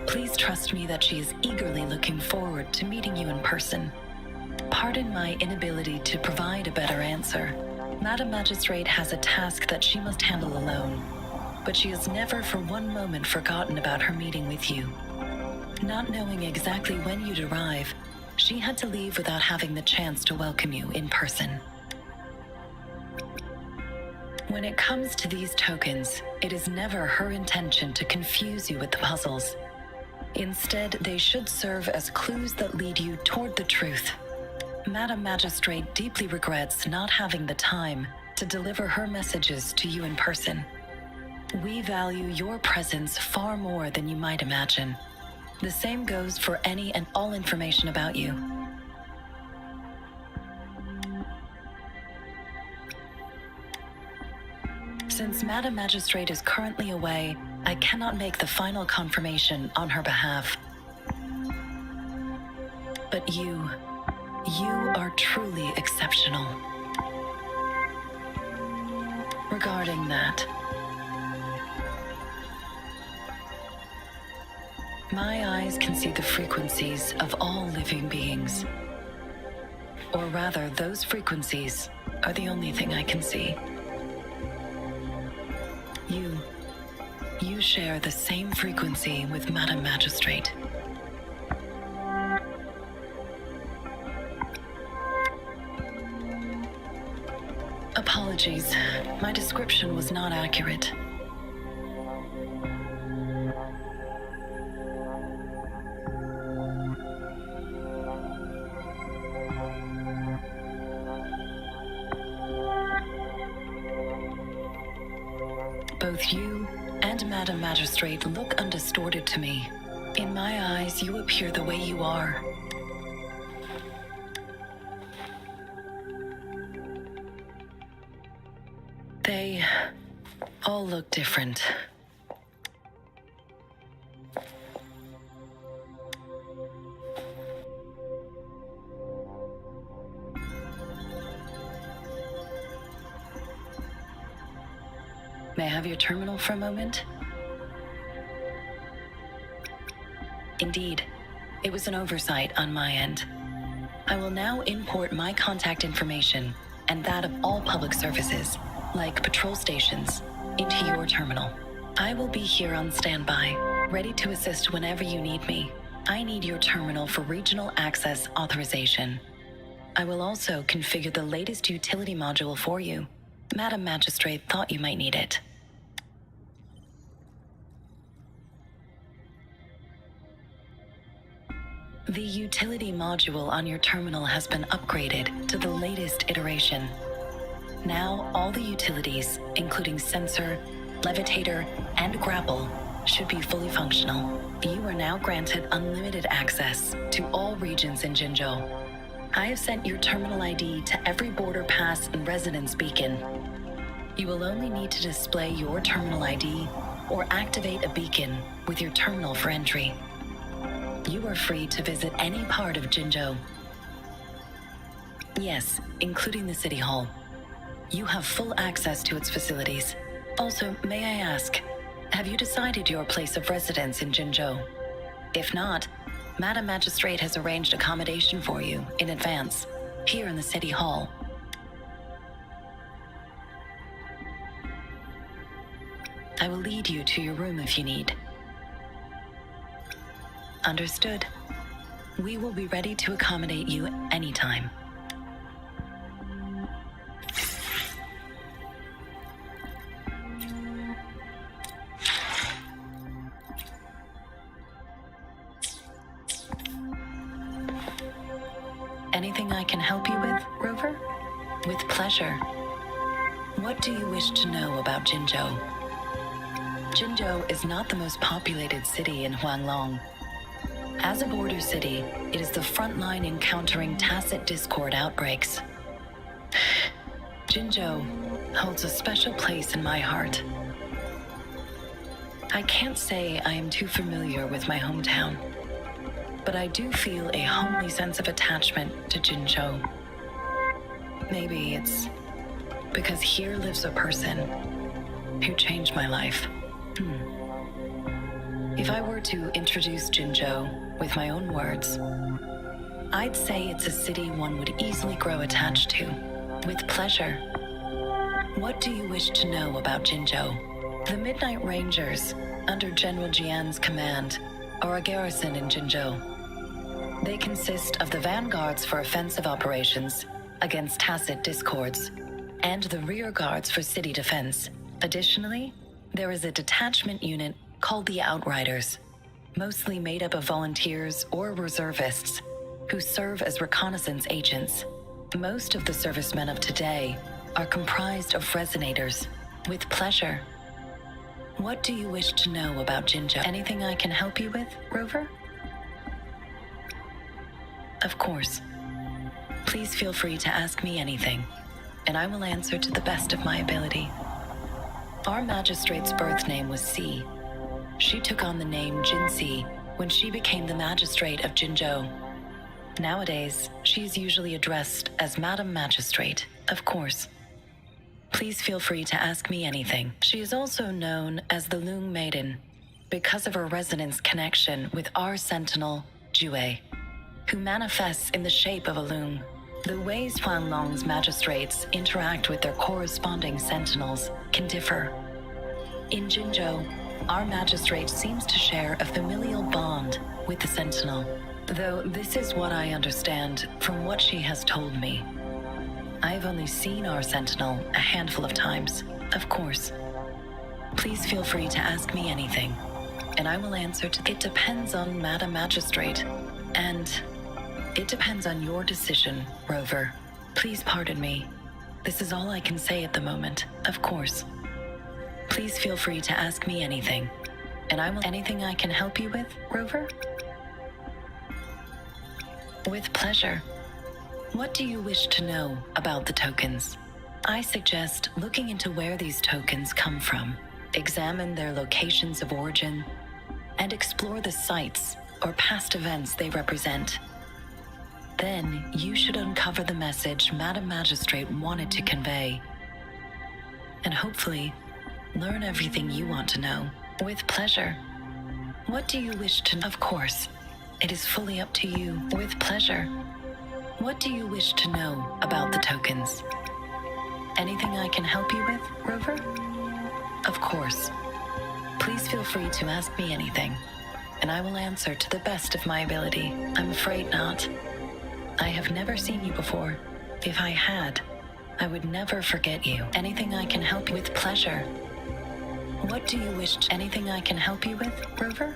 Please trust me that she is eagerly looking forward to meeting you in person. Pardon my inability to provide a better answer. Madam Magistrate has a task that she must handle alone, but she has never for one moment forgotten about her meeting with you. Not knowing exactly when you'd arrive, she had to leave without having the chance to welcome you in person. When it comes to these tokens, it is never her intention to confuse you with the puzzles. Instead, they should serve as clues that lead you toward the truth. Madam Magistrate deeply regrets not having the time to deliver her messages to you in person. We value your presence far more than you might imagine. The same goes for any and all information about you. Since Madam Magistrate is currently away, I cannot make the final confirmation on her behalf. But you are truly exceptional. Regarding that, my eyes can see the frequencies of all living beings. Or rather, those frequencies are the only thing I can see. You share the same frequency with Madam Magistrate. Apologies, my description was not accurate. Both you and Madam Magistrate look undistorted to me. In my eyes, you appear the way you are. They all look different. May I have your terminal for a moment? Indeed, it was an oversight on my end. I will now import my contact information and that of all public services, like patrol stations, into your terminal. I will be here on standby, ready to assist whenever you need me. I need your terminal for regional access authorization. I will also configure the latest utility module for you. Madam Magistrate thought you might need it. The utility module on your terminal has been upgraded to the latest iteration. Now, all the utilities, including sensor, levitator, and grapple, should be fully functional. You are now granted unlimited access to all regions in Jinzhou. I have sent your terminal ID to every border pass and residence beacon. You will only need to display your terminal ID or activate a beacon with your terminal for entry. You are free to visit any part of Jinzhou. Yes, including the City Hall. You have full access to its facilities. Also, may I ask, have you decided your place of residence in Jinzhou? If not, Madam Magistrate has arranged accommodation for you in advance, here in the City Hall. I will lead you to your room if you need. Understood. We will be ready to accommodate you anytime. Anything I can help you with, Rover? With pleasure. What do you wish to know about Jinzhou? Jinzhou is not the most populated city in Huanglong. As a border city, it is the front line in countering tacit discord outbreaks. Jinzhou holds a special place in my heart. I can't say I am too familiar with my hometown, but I do feel a homely sense of attachment to Jinzhou. Maybe it's because here lives a person who changed my life. If I were to introduce Jinzhou with my own words, I'd say it's a city one would easily grow attached to, with pleasure. What do you wish to know about Jinzhou? The Midnight Rangers, under General Jian's command, are a garrison in Jinzhou. They consist of the vanguards for offensive operations against tacit discords, and the rear guards for city defense. Additionally, there is a detachment unit called the Outriders, mostly made up of volunteers or reservists who serve as reconnaissance agents. Most of the servicemen of today are comprised of resonators. With pleasure. What do you wish to know about Jinzhou? Anything I can help you with, Rover? Of course. Please feel free to ask me anything, and I will answer to the best of my ability. Our magistrate's birth name was Si. She took on the name Jinsi when she became the magistrate of Jinzhou. Nowadays, she is usually addressed as Madam Magistrate, of course. Please feel free to ask me anything. She is also known as the Loong Maiden because of her resonance connection with our sentinel, Jue, who manifests in the shape of a loong. The ways Huanglong's magistrates interact with their corresponding sentinels can differ. In Jinzhou, our magistrate seems to share a familial bond with the sentinel, though this is what I understand from what she has told me. I've only seen our sentinel a handful of times, of course. Please feel free to ask me anything, and I will answer to... It depends on Madam Magistrate, and it depends on your decision, Rover. Please pardon me. This is all I can say at the moment, of course. Please feel free to ask me anything, and I will... Anything I can help you with, Rover? With pleasure. What do you wish to know about the tokens? I suggest looking into where these tokens come from, examine their locations of origin, and explore the sites or past events they represent. Then you should uncover the message Madam Magistrate wanted to convey, and hopefully learn everything you want to know. With pleasure. What do you wish to know? Of course, it is fully up to you. With pleasure. What do you wish to know about the tokens? Anything I can help you with, Rover? Of course. Please feel free to ask me anything, and I will answer to the best of my ability. I'm afraid not. I have never seen you before. If I had, I would never forget you. Anything I can help you with? Pleasure. What do you wish to... Anything I can help you with, Rover?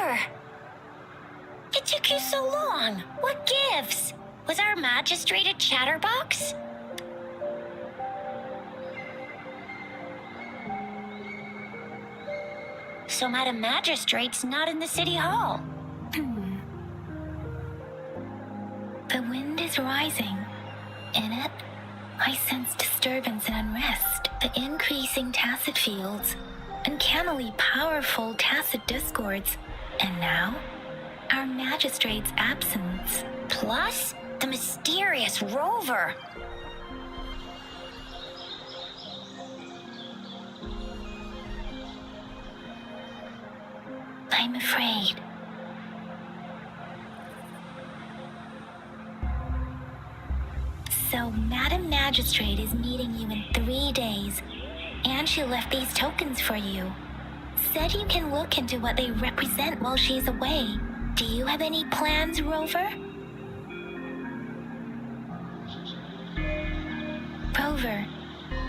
Rover! It took you so long. What gives? Was our magistrate a chatterbox? So Madam Magistrate's not in the city hall. The wind is rising. In it, I sense disturbance and unrest. The increasing tacit fields, uncannily powerful tacit discords, and now, our magistrate's absence. Plus, the mysterious Rover. I'm afraid. So, Madam Magistrate is meeting you in 3 days, and she left these tokens for you. Said you can look into what they represent while she's away. Do you have any plans, Rover? Rover,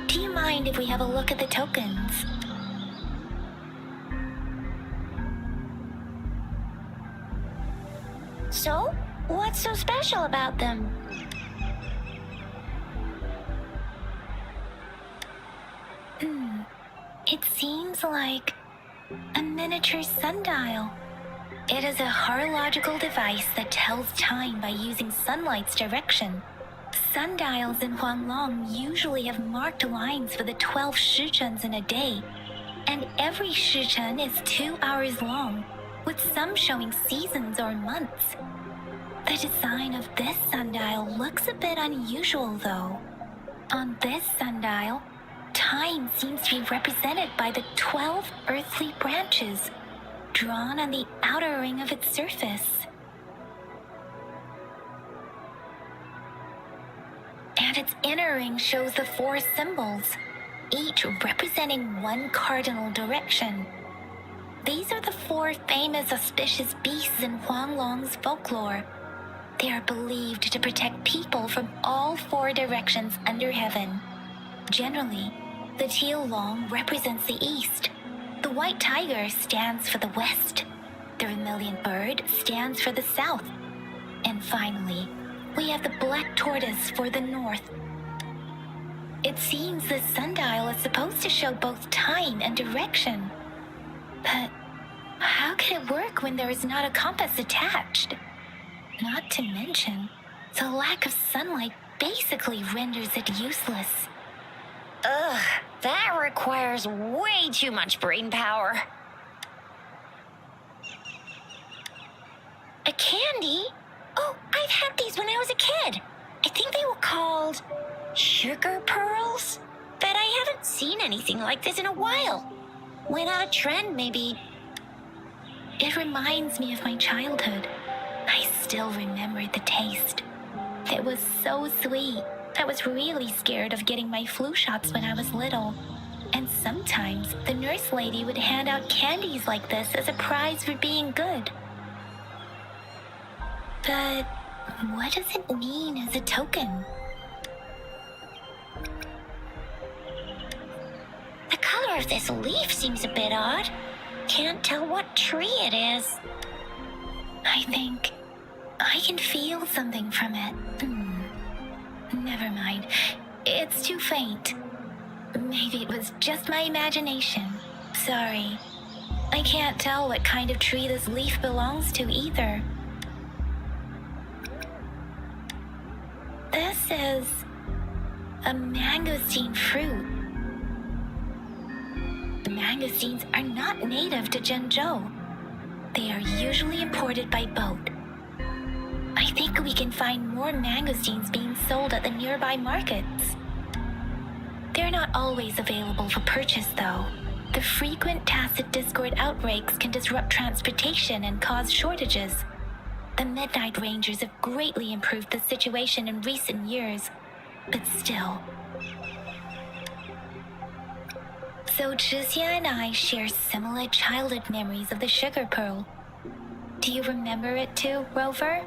do you mind if we have a look at the tokens? So, what's so special about them? It seems like a miniature sundial. It is a horological device that tells time by using sunlight's direction. Sundials in Huanglong usually have marked lines for the 12 shichens in a day, and every shichen is 2 hours long, with some showing seasons or months. The design of this sundial looks a bit unusual, though. On this sundial, time seems to be represented by the 12 earthly branches drawn on the outer ring of its surface. And its inner ring shows the 4 symbols, each representing one cardinal direction. These are the 4 famous auspicious beasts in Huanglong's folklore. They are believed to protect people from all 4 directions under heaven. Generally, the teal long represents the east. The white tiger stands for the west. The vermilion bird stands for the south. And finally, we have the black tortoise for the north. It seems the sundial is supposed to show both time and direction. But how can it work when there is not a compass attached? Not to mention, the lack of sunlight basically renders it useless. Ugh, that requires way too much brain power. A candy? Oh, I've had these when I was a kid. I think they were called sugar pearls, but I haven't seen anything like this in a while. Went out of trend, maybe. It reminds me of my childhood. I still remember the taste. It was so sweet. I was really scared of getting my flu shots when I was little. And sometimes the nurse lady would hand out candies like this as a prize for being good. But what does it mean as a token? The color of this leaf seems a bit odd. Can't tell what tree it is. I think I can feel something from it. Never mind. It's too faint. Maybe it was just my imagination. Sorry. I can't tell what kind of tree this leaf belongs to either. This is a mangosteen fruit. The mangosteens are not native to Zhengzhou. They are usually imported by boat. I think we can find more mangosteens being sold at the nearby markets. They're not always available for purchase, though. The frequent tacit discord outbreaks can disrupt transportation and cause shortages. The Midnight Rangers have greatly improved the situation in recent years, but still. So Zhixia and I share similar childhood memories of the sugar pearl. Do you remember it too, Rover?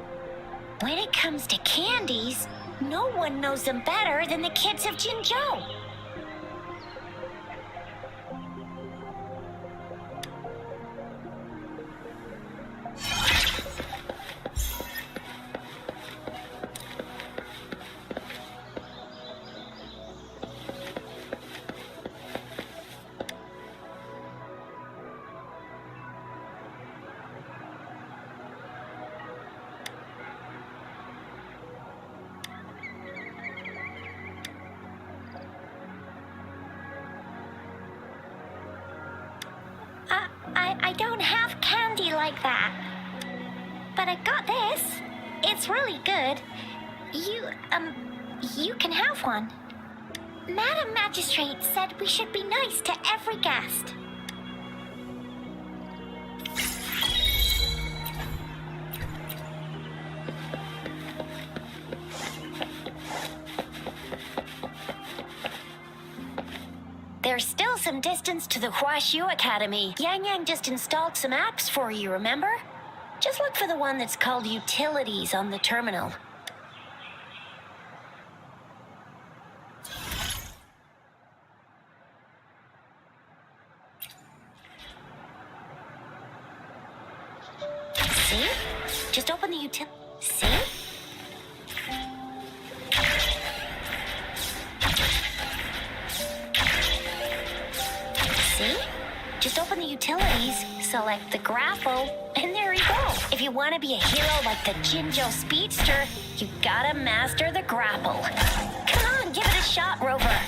When it comes to candies, no one knows them better than the kids of Jinzhou. I don't have candy like that. But I got this. It's really good. You can have one. Madam Magistrate said we should be nice to every guest. There's still some distance to the Huashu Academy. Yang Yang just installed some apps for you, remember? Just look for the one that's called Utilities on the terminal. See? Just open the See? See? Just open the utilities, select the grapple, and there you go. If you want to be a hero like the Jinjo Speedster, you gotta master the grapple. Come on, give it a shot, Rover.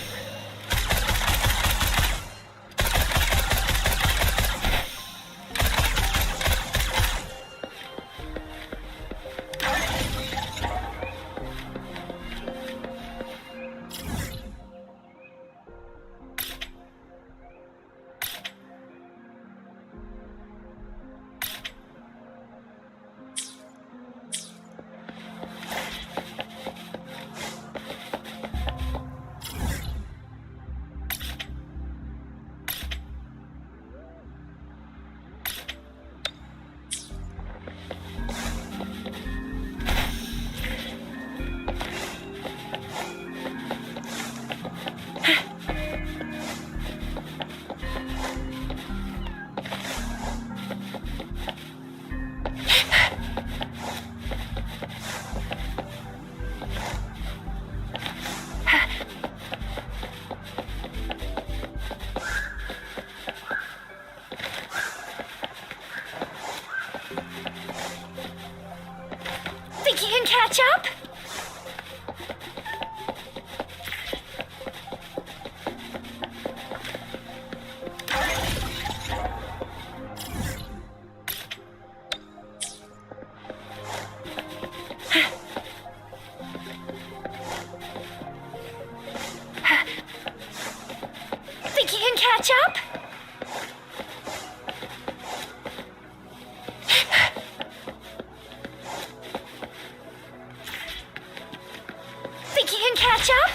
Think you can catch up? Think you can catch up? Think you can catch up?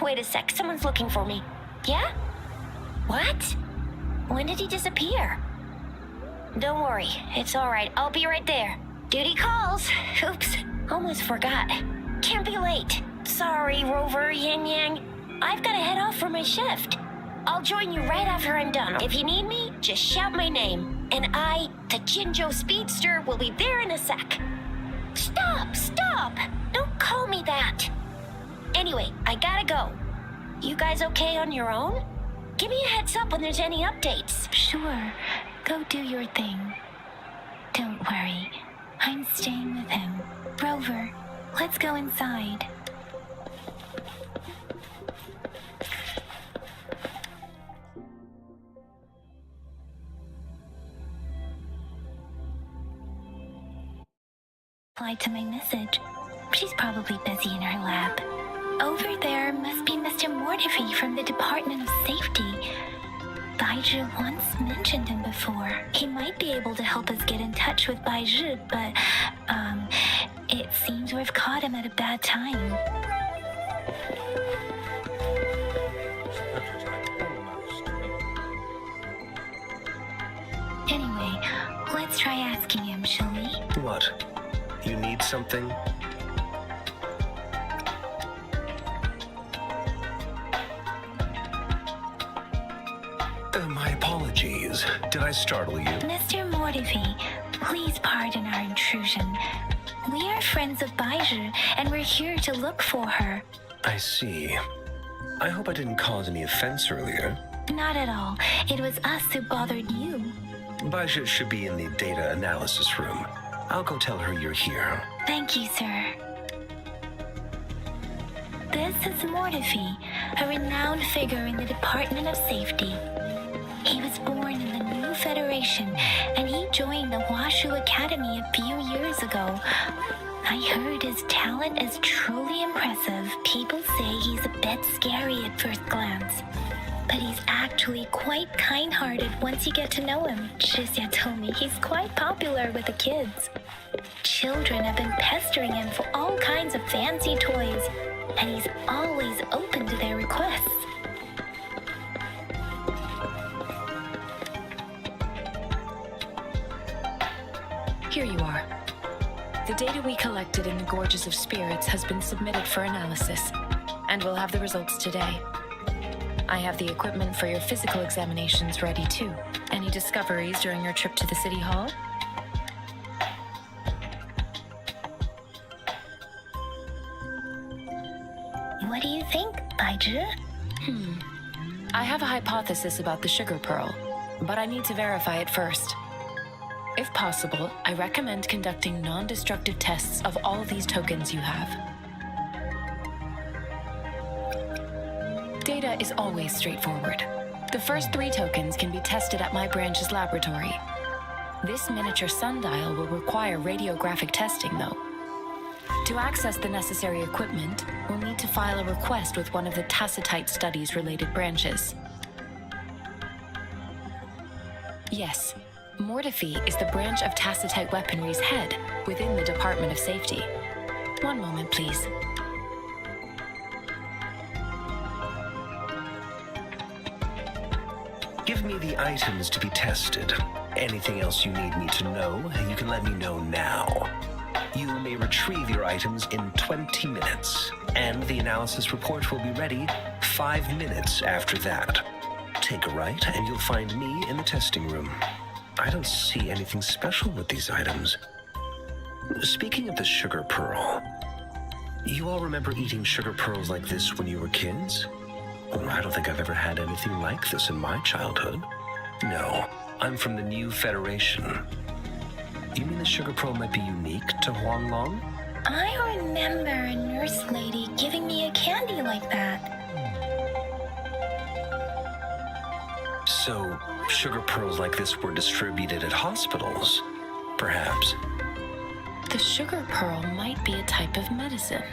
Wait a sec, someone's looking for me. Yeah? What? When did he disappear? Don't worry, it's alright, I'll be right there. Duty calls. Oops, almost forgot. Can't be late. Sorry, Rover, Yin Yang. I've got to head off for my shift. I'll join you right after I'm done. If you need me, just shout my name. And I, the Jinjo Speedster, will be there in a sec. Stop! Don't call me that. Anyway, I gotta go. You guys okay on your own? Give me a heads up when there's any updates. Sure, go do your thing. Don't worry, I'm staying with him. Rover, let's go inside. Replied to my message. She's probably busy in her lab. Over there must be Mr. Mortifi from the Department of Safety. Baizhi once mentioned him before. He might be able to help us get in touch with Baizhi, but, it seems we've caught him at a bad time. Anyway, let's try asking him, shall we? What? You need something? My apologies. Did I startle you? Mr. Mortifi, please pardon our intrusion. We are friends of Baizhi, and we're here to look for her. I see. I hope I didn't cause any offense earlier. Not at all. It was us who bothered you. Baizhi should be in the data analysis room. I'll go tell her you're here. Thank you, sir. This is Mortifi, a renowned figure in the Department of Safety. He was born in the new Federation, and he joined the Washu Academy a few years ago. I heard his talent is truly impressive. People say he's a bit scary at first glance, but he's actually quite kind-hearted once you get to know him. Shizia told me he's quite popular with the kids. Children have been pestering him for all kinds of fancy toys, and he's always open to their requests. Here you are. The data we collected in the Gorges of Spirits has been submitted for analysis, and we'll have the results today. I have the equipment for your physical examinations ready too. Any discoveries during your trip to the City Hall? What do you think, Baizhi? I have a hypothesis about the sugar pearl, but I need to verify it first. If possible, I recommend conducting non-destructive tests of all these tokens you have. Data is always straightforward. The first 3 tokens can be tested at my branch's laboratory. This miniature sundial will require radiographic testing, though. To access the necessary equipment, we'll need to file a request with one of the Tacitite Studies-related branches. Yes, Mortifi is the branch of Tacitite Weaponry's head within the Department of Safety. One moment, please. Give me the items to be tested. Anything else you need me to know, you can let me know now. You may retrieve your items in 20 minutes, and the analysis report will be ready 5 minutes after that. Take a right, and you'll find me in the testing room. I don't see anything special with these items. Speaking of the sugar pearl, you all remember eating sugar pearls like this when you were kids? I don't think I've ever had anything like this in my childhood. No, I'm from the new Federation. You mean the sugar pearl might be unique to Huanglong? I remember a nurse lady giving me a candy like that. So, sugar pearls like this were distributed at hospitals, perhaps. The sugar pearl might be a type of medicine.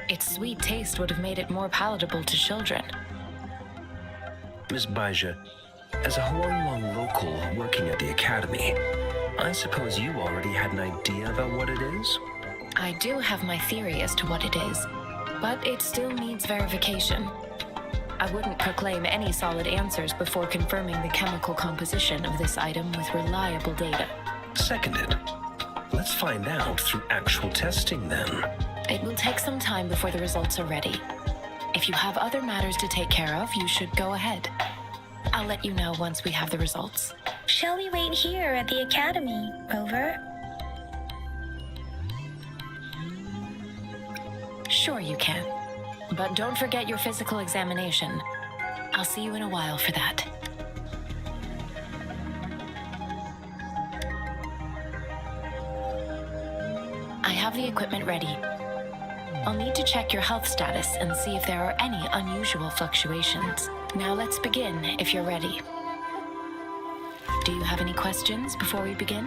Its sweet taste would have made it more palatable to children. Miss Baizhi, as a Huanglong local working at the academy, I suppose you already had an idea about what it is? I do have my theory as to what it is, but it still needs verification. I wouldn't proclaim any solid answers before confirming the chemical composition of this item with reliable data. Seconded. Let's find out through actual testing then. It will take some time before the results are ready. If you have other matters to take care of, you should go ahead. I'll let you know once we have the results. Shall we wait here at the academy, Rover? Sure you can. But don't forget your physical examination. I'll see you in a while for that. I have the equipment ready. I'll need to check your health status and see if there are any unusual fluctuations. Now let's begin, if you're ready. Do you have any questions before we begin?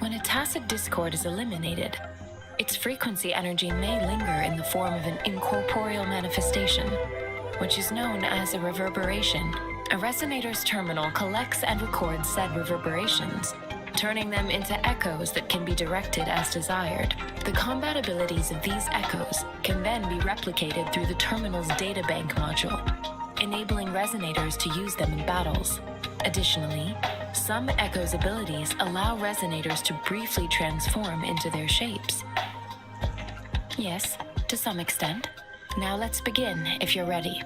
When a tacit discord is eliminated, its frequency energy may linger in the form of an incorporeal manifestation, which is known as a reverberation. A resonator's terminal collects and records said reverberations, turning them into echoes that can be directed as desired. The combat abilities of these echoes can then be replicated through the terminal's databank module, enabling resonators to use them in battles. Additionally, some echoes' abilities allow resonators to briefly transform into their shapes. Yes, to some extent. Now let's begin, if you're ready.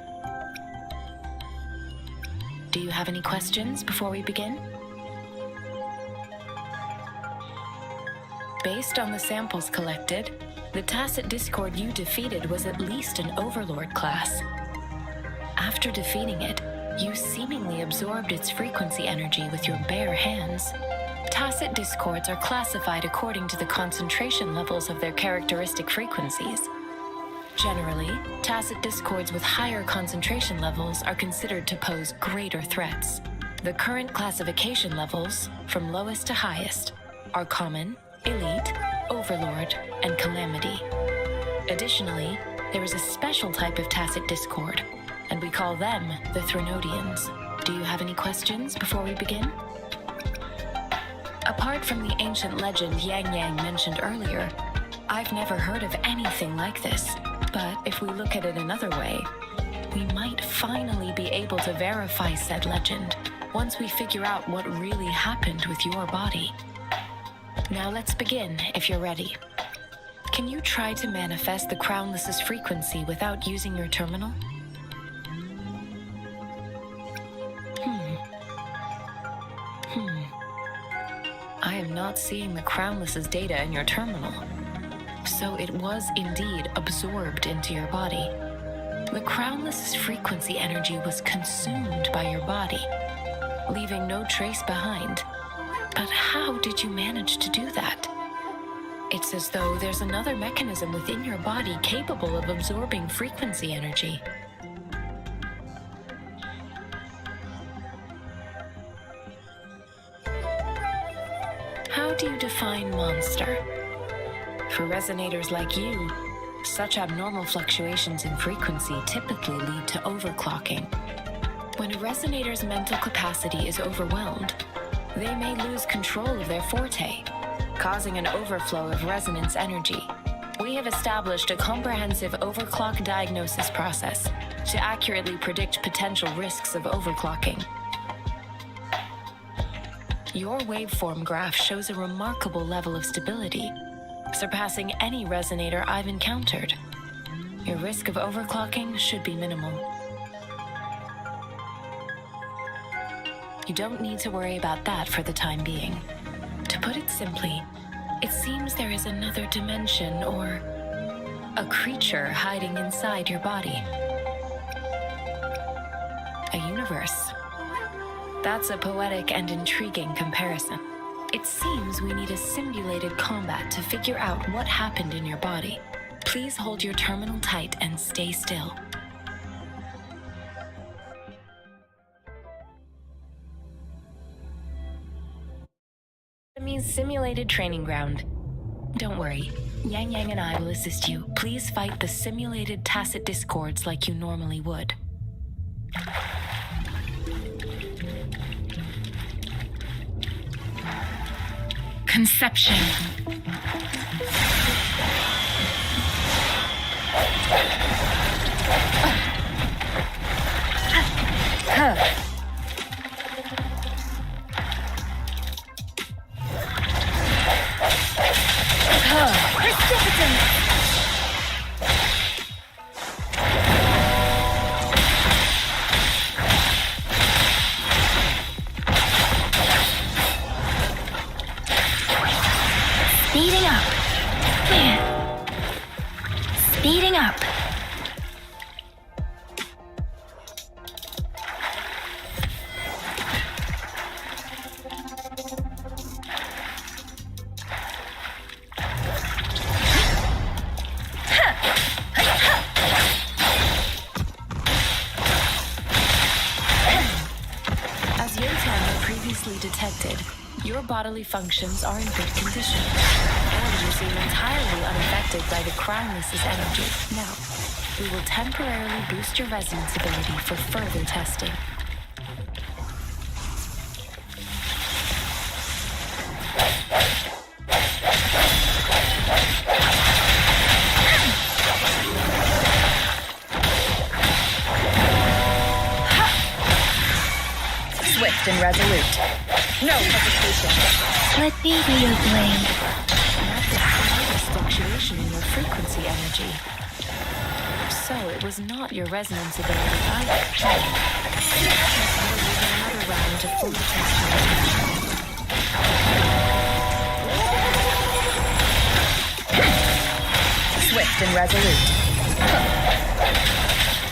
Do you have any questions before we begin? Based on the samples collected, the tacit discord you defeated was at least an overlord class. After defeating it, you seemingly absorbed its frequency energy with your bare hands. Tacit discords are classified according to the concentration levels of their characteristic frequencies. Generally, tacit discords with higher concentration levels are considered to pose greater threats. The current classification levels, from lowest to highest, are common, elite, overlord, and calamity. Additionally, there is a special type of tacit discord, and we call them the Threnodians. Do you have any questions before we begin? Apart from the ancient legend Yang Yang mentioned earlier, I've never heard of anything like this. But if we look at it another way, we might finally be able to verify said legend once we figure out what really happened with your body. Now let's begin, if you're ready. Can you try to manifest the Crownless's frequency without using your terminal? I am not seeing the Crownless's data in your terminal. So it was indeed absorbed into your body. The Crownless's frequency energy was consumed by your body, leaving no trace behind. But how did you manage to do that? It's as though there's another mechanism within your body capable of absorbing frequency energy. How do you define monster? For resonators like you, such abnormal fluctuations in frequency typically lead to overclocking. When a resonator's mental capacity is overwhelmed, they may lose control of their forte, causing an overflow of resonance energy. We have established a comprehensive overclock diagnosis process to accurately predict potential risks of overclocking. Your waveform graph shows a remarkable level of stability, surpassing any resonator I've encountered. Your risk of overclocking should be minimal. You don't need to worry about that for the time being. To put it simply, it seems there is another dimension or a creature hiding inside your body. A universe. That's a poetic and intriguing comparison. It seems we need a simulated combat to figure out what happened in your body. Please hold your terminal tight and stay still. Enemy's simulated training ground. Don't worry, Yang Yang and I will assist you. Please fight the simulated tacit discords like you normally would. Conception. Coming up. As your trauma previously detected, your bodily functions are in good condition, and you seem entirely unaffected by the Crownless's energy. Now, we will temporarily boost your resonance ability for further testing. Swift and resolute. No hesitation. Let me be your blade. Not the slightest fluctuation in your frequency energy. So it was not your resonance ability either. We'll use another round to fully test your attention. Swift and resolute.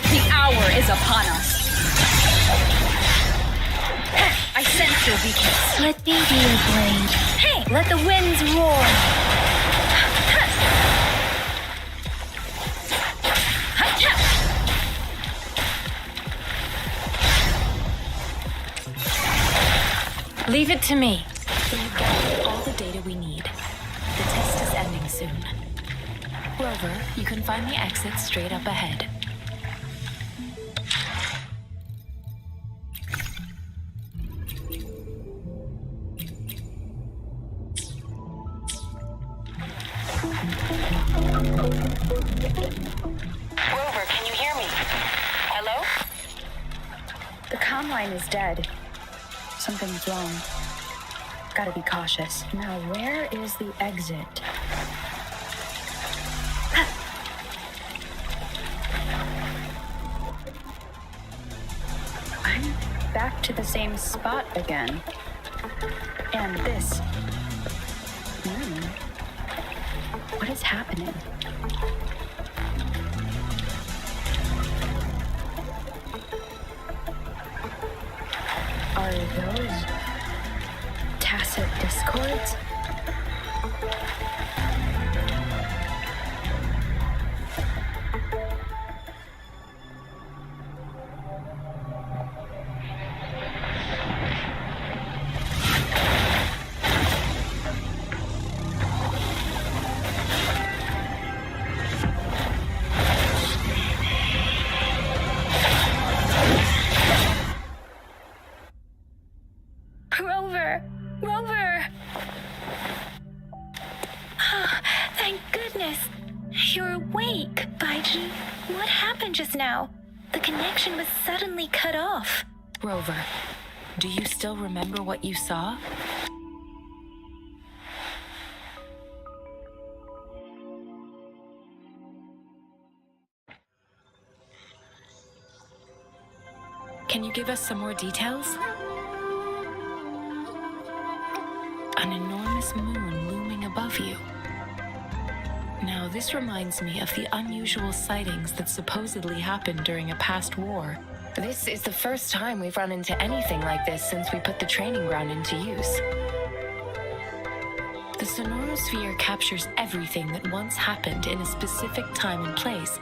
The hour is upon us. I sense your weakness. Let me be your blade. Hey, let the winds roar. Leave it to me. We've gathered all the data we need. The test is ending soon. Rover, you can find the exit straight up ahead. Rover, can you hear me? Hello? The comm line is dead. Something's wrong. Gotta be cautious. Now, where is the exit? I'm back to the same spot again. And this. What is happening? Are those tacit discords? Rover! Thank goodness. You're awake. Baiji, what happened just now? The connection was suddenly cut off. Rover, do you still remember what you saw? Can you give us some more details? An enormous moon looming above you. Now, this reminds me of the unusual sightings that supposedly happened during a past war. This is the first time we've run into anything like this since we put the training ground into use. The sonorosphere captures everything that once happened in a specific time and place,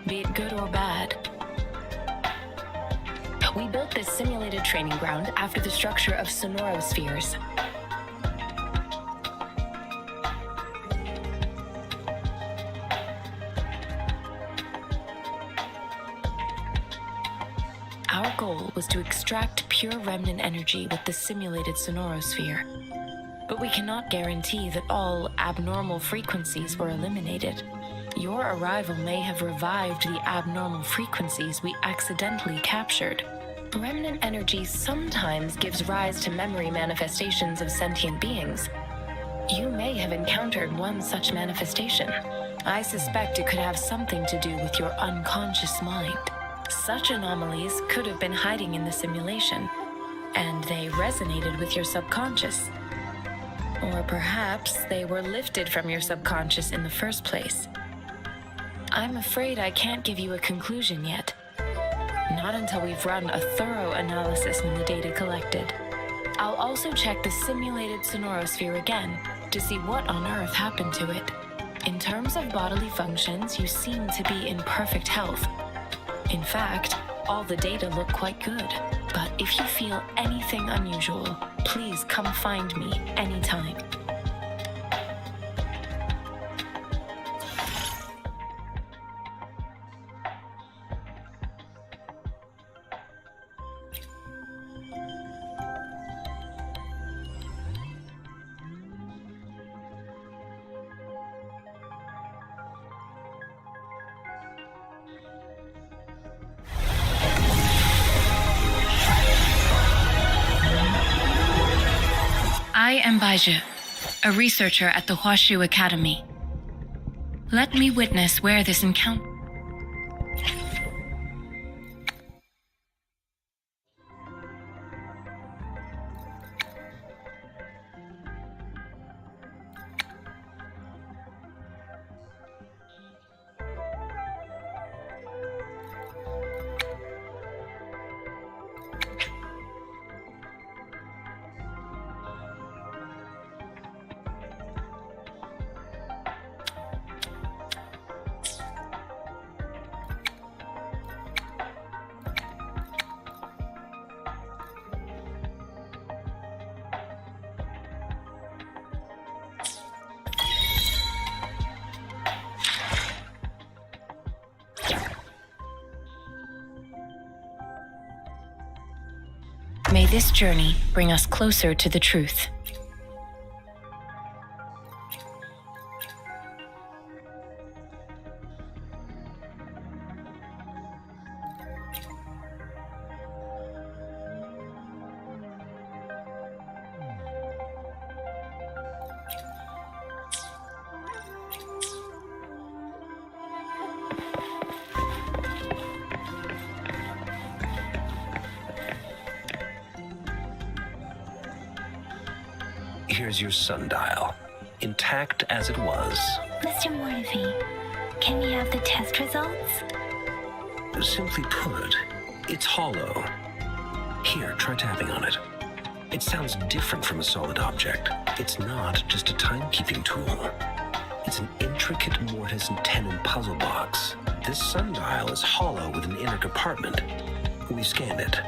be it good or bad. We built this simulated training ground after the structure of sonorospheres. Our goal was to extract pure remnant energy with the simulated sonorosphere. But we cannot guarantee that all abnormal frequencies were eliminated. Your arrival may have revived the abnormal frequencies we accidentally captured. Remnant energy sometimes gives rise to memory manifestations of sentient beings. You may have encountered one such manifestation. I suspect it could have something to do with your unconscious mind. Such anomalies could have been hiding in the simulation, and they resonated with your subconscious. Or perhaps they were lifted from your subconscious in the first place. I'm afraid I can't give you a conclusion yet. Not until we've run a thorough analysis on the data collected. I'll also check the simulated sonorosphere again to see what on earth happened to it. In terms of bodily functions, you seem to be in perfect health. In fact, all the data look quite good. But if you feel anything unusual, please come find me anytime. I am Baiju, a researcher at the Huashu Academy. Let me witness where this encounter... May this journey bring us closer to the truth. Here's your sundial, intact as it was. Mr. Mortivy, can we have the test results? Simply put, it's hollow. Here, try tapping on it. It sounds different from a solid object. It's not just a timekeeping tool. It's an intricate mortise and tenon puzzle box. This sundial is hollow with an inner compartment. We scanned it,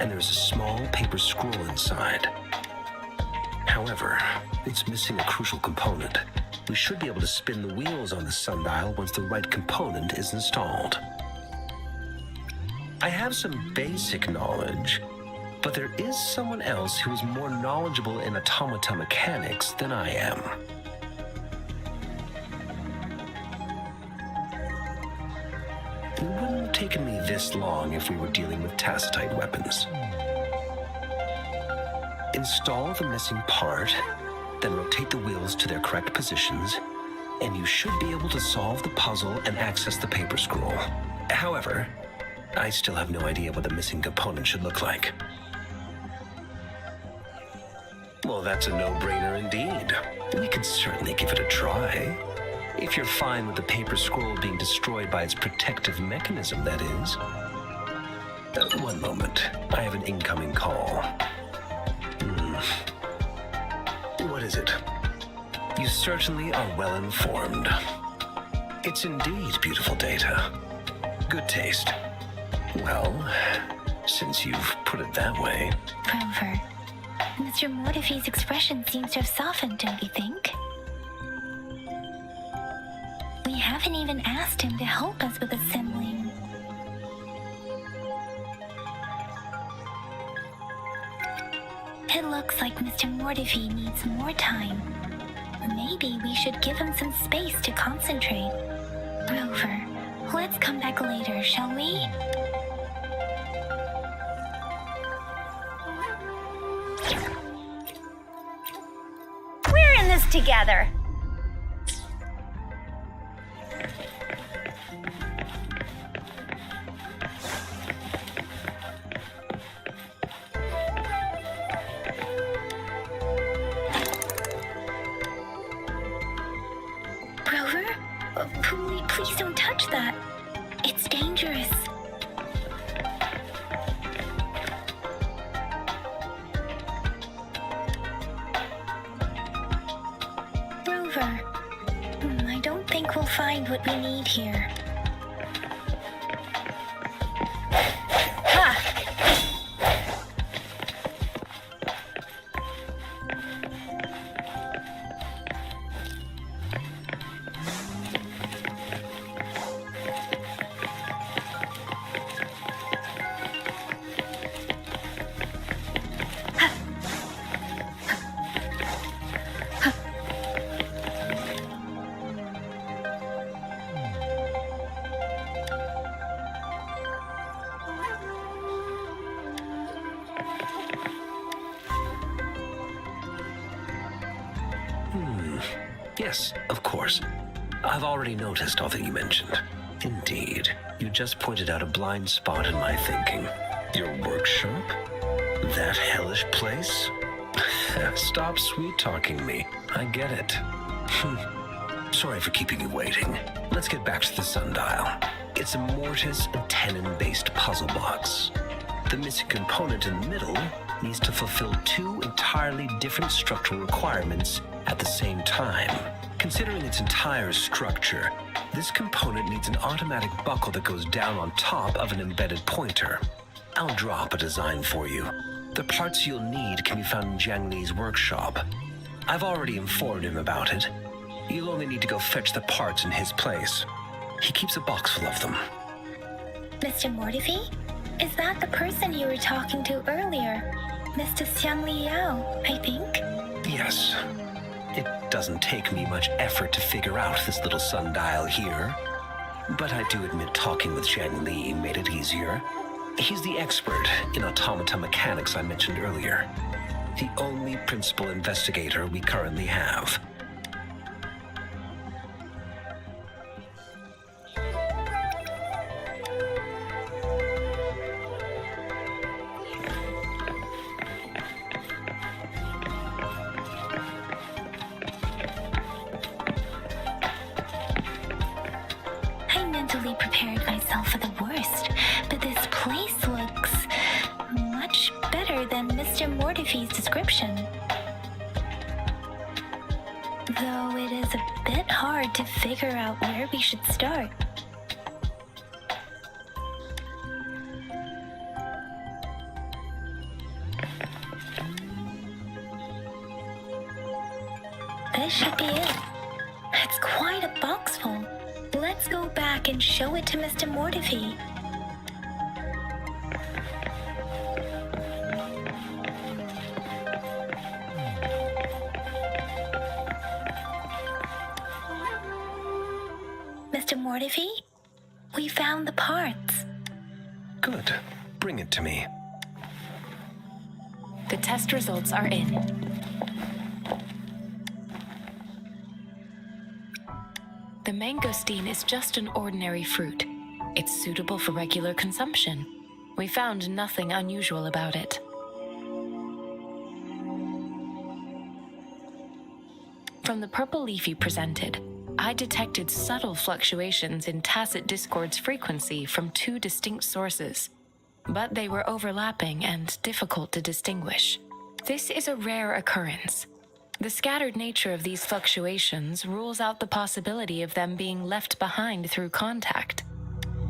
and there's a small paper scroll inside. However, it's missing a crucial component. We should be able to spin the wheels on the sundial once the right component is installed. I have some basic knowledge, but there is someone else who is more knowledgeable in automata mechanics than I am. It wouldn't have taken me this long if we were dealing with tacitite weapons. Install the missing part, then rotate the wheels to their correct positions, and you should be able to solve the puzzle and access the paper scroll. However, I still have no idea what the missing component should look like. Well, that's a no-brainer indeed. We could certainly give it a try. If you're fine with the paper scroll being destroyed by its protective mechanism, that is. One moment. I have an incoming call. What is it? You certainly are well informed. It's indeed beautiful data. Good taste. Well, since you've put it that way. Grover, Mr. Mortivy's expression seems to have softened, don't you think? We haven't even asked him to help us with assembling. It looks like Mr. Mortivy needs more time. Maybe we should give him some space to concentrate. Grover, let's come back later, shall we? We're in this together. Please don't touch that. It's dangerous. Rover, I don't think we'll find what we need here. Yes, of course. I've already noticed all that you mentioned. Indeed, you just pointed out a blind spot in my thinking. Your workshop? That hellish place? Stop sweet-talking me. I get it. Sorry for keeping you waiting. Let's get back to the sundial. It's a mortise and tenon-based puzzle box. The missing component in the middle needs to fulfill two entirely different structural requirements at the same time. Considering its entire structure, this component needs an automatic buckle that goes down on top of an embedded pointer. I'll drop a design for you. The parts you'll need can be found in Jiang Li's workshop. I've already informed him about it. You'll only need to go fetch the parts in his place. He keeps a box full of them. Mr. Mortifi? Is that the person you were talking to earlier? Mr. Xiang Liao, I think? Yes. It doesn't take me much effort to figure out this little sundial here. But I do admit talking with Jiang Li made it easier. He's the expert in automata mechanics I mentioned earlier. The only principal investigator we currently have. I mentally prepared myself for the worst, but this place looks much better than Mr. Mortifi's description. Though it is a bit hard to figure out where we should start. This should be it. It's quite a box full. Let's go back and show it to Mr. Mortifi. Mr. Mortifi, we found the parts. Good. Bring it to me. The test results are in. The mangosteen is just an ordinary fruit. It's suitable for regular consumption. We found nothing unusual about it. From the purple leaf you presented, I detected subtle fluctuations in tacit discord's frequency from two distinct sources, but they were overlapping and difficult to distinguish. This is a rare occurrence. The scattered nature of these fluctuations rules out the possibility of them being left behind through contact.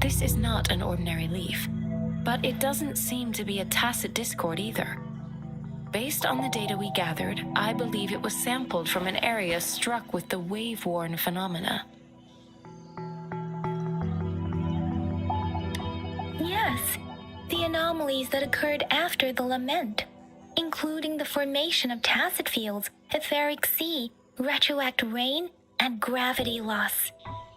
This is not an ordinary leaf, but it doesn't seem to be a tacit discord either. Based on the data we gathered, I believe it was sampled from an area struck with the wave-worn phenomena. Yes, the anomalies that occurred after the lament, including the formation of tacit fields, etheric sea, retroact rain, and gravity loss.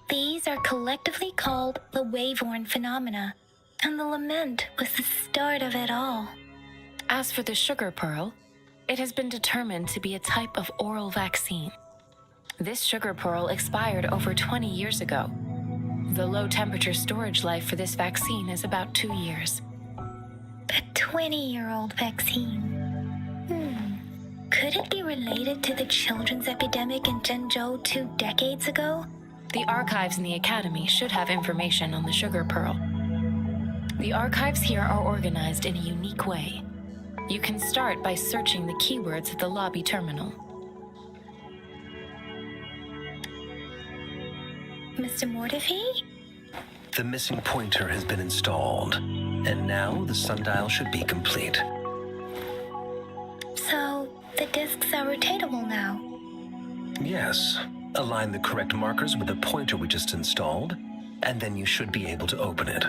These are collectively called the wave-worn phenomena, and the lament was the start of it all. As for the sugar pearl, it has been determined to be a type of oral vaccine. This sugar pearl expired over 20 years ago. The low-temperature storage life for this vaccine is about 2 years. A 20-year-old vaccine. Could it be related to the children's epidemic in Zhengzhou 2 decades ago? The archives in the Academy should have information on the sugar pearl. The archives here are organized in a unique way. You can start by searching the keywords at the lobby terminal. Mr. Mortefi? The missing pointer has been installed, and now the sundial should be complete. So, the discs are rotatable now. Yes. Align the correct markers with the pointer we just installed, and then you should be able to open it.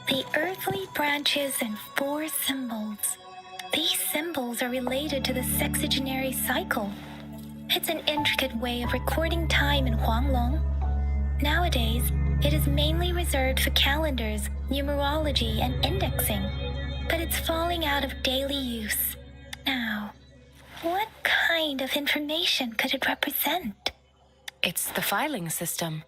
The earthly branches and 4 symbols. These symbols are related to the sexagenary cycle. It's an intricate way of recording time in Huanglong. Nowadays, it is mainly reserved for calendars, numerology, and indexing, but it's falling out of daily use. Now, what kind of information could it represent? It's the filing system.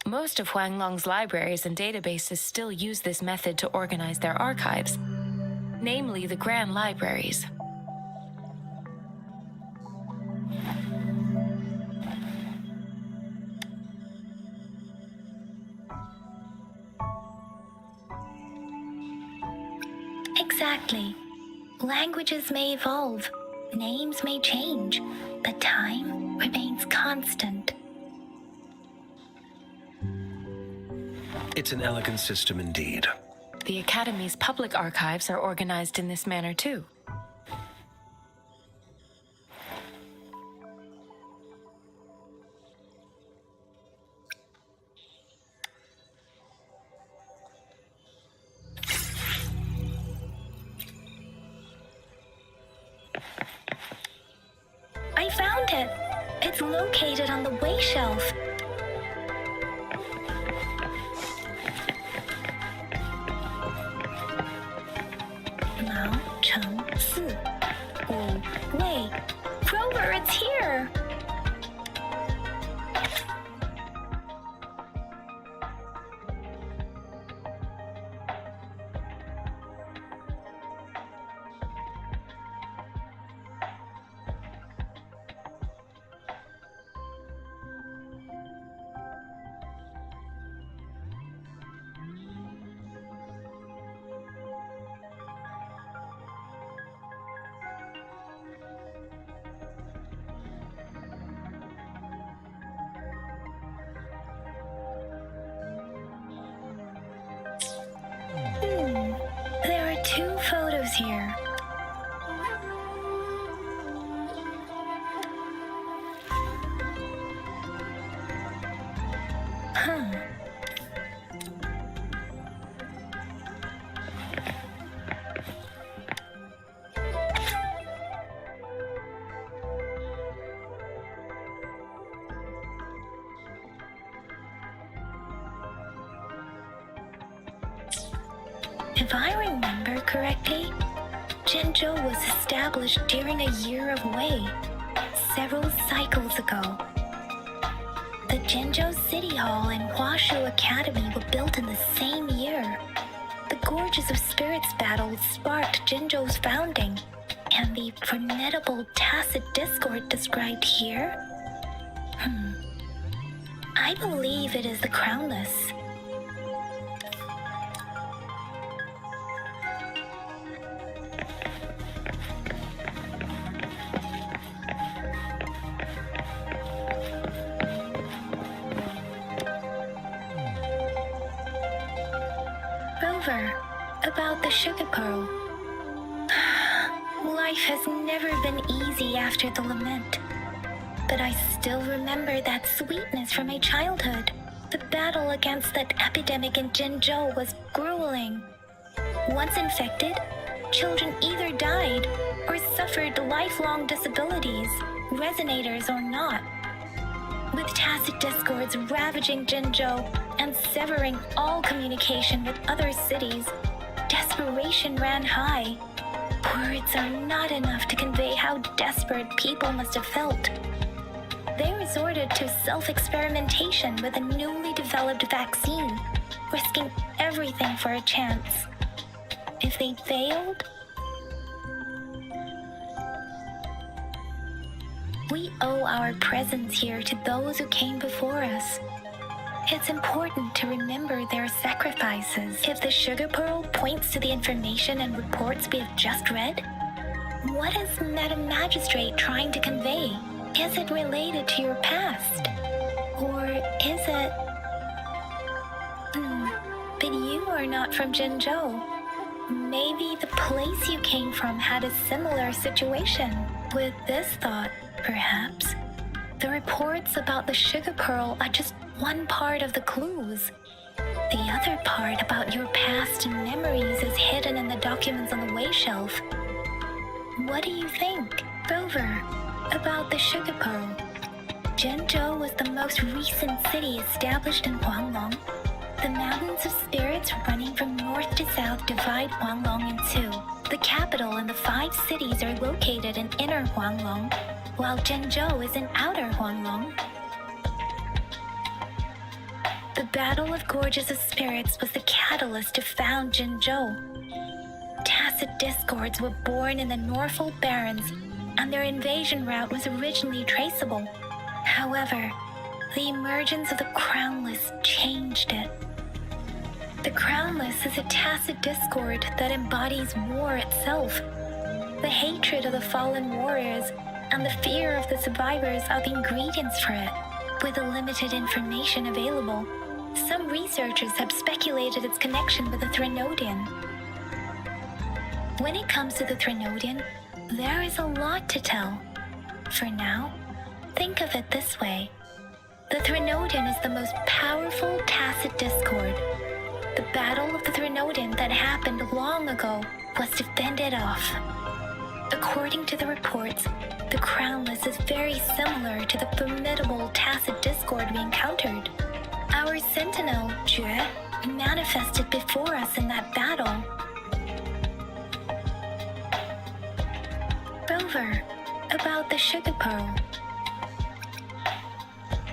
Most of Huanglong's libraries and databases still use this method to organize their archives, namely the Grand Libraries. Exactly. Languages may evolve, names may change, but time remains constant. It's an elegant system indeed. The Academy's public archives are organized in this manner too. I found it! It's located on the way shelf. Now, Cheng, Si, Wu, Wei. Grover, it's here! There are 2 photos here. If I remember correctly, Jinzhou was established during a year of Wei, several cycles ago. The Jinzhou City Hall and Huashu Academy were built in the same year. The Gorges of Spirits battle sparked Jinzhou's founding, and the formidable tacit discord described here? I believe it is the Crownless. Rover, about the sugar pearl. Life has never been easy after the lament. But I still remember that sweetness from my childhood. The battle against that epidemic in Jinzhou was grueling. Once infected, children either died or suffered lifelong disabilities, resonators or not. With tacit discords ravaging Jinzhou and severing all communication with other cities, desperation ran high. Words are not enough to convey how desperate people must have felt. They resorted to self-experimentation with a newly developed vaccine, risking everything for a chance. if they failed? We owe our presence here to those who came before us. It's important to remember their sacrifices. If the sugar pearl points to the information and reports we have just read, what is Madam Magistrate trying to convey? Is it related to your past? Or is it... But you are not from Jinzhou. Maybe the place you came from had a similar situation. With this thought, perhaps, the reports about the sugar pearl are just one part of the clues. The other part about your past and memories is hidden in the documents on the way shelf. What do you think, Rover, about the sugar pearl? Jinzhou was the most recent city established in Huanglong. The mountains of spirits running from north to south divide Huanglong in two. The capital and the 5 cities are located in inner Huanglong, while Jinzhou is in outer Huanglong. The Battle of Gorges of Spirits was the catalyst to found Jinzhou. Tacit discords were born in the Norfolk Barrens, and their invasion route was originally traceable. However, the emergence of the Crownless changed it. The Crownless is a tacit discord that embodies war itself. The hatred of the fallen warriors and the fear of the survivors are the ingredients for it. With the limited information available, some researchers have speculated its connection with the Threnodian. When it comes to the Threnodian, there is a lot to tell. For now, think of it this way. The Threnodian is the most powerful tacit discord. The Battle of the Threnodian that happened long ago was to fend it off. According to the reports, the Crownless is very similar to the formidable tacit discord we encountered. Our sentinel, Jue, manifested before us in that battle. Rover, about the sugar pearl.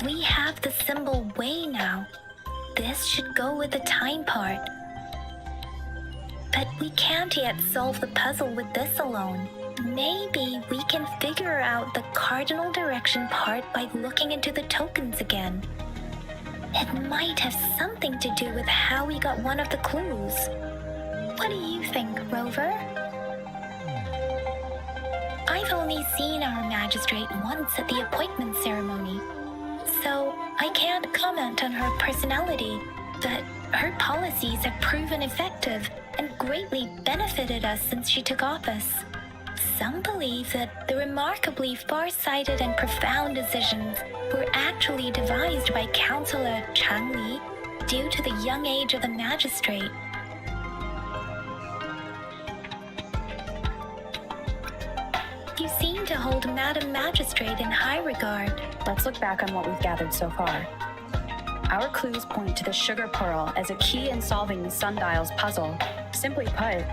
We have the symbol Wei now. This should go with the time part. But we can't yet solve the puzzle with this alone. Maybe we can figure out the cardinal direction part by looking into the tokens again. It might have something to do with how we got one of the clues. What do you think, Rover? I've only seen our magistrate once at the appointment ceremony, so I can't comment on her personality, but her policies have proven effective and greatly benefited us since she took office. Some believe that the remarkably far-sighted and profound decisions were actually devised by Counselor Chang Li due to the young age of the magistrate. You seem to hold Madam Magistrate in high regard. Let's look back on what we've gathered so far. Our clues point to the sugar pearl as a key in solving the sundial's puzzle. Simply put,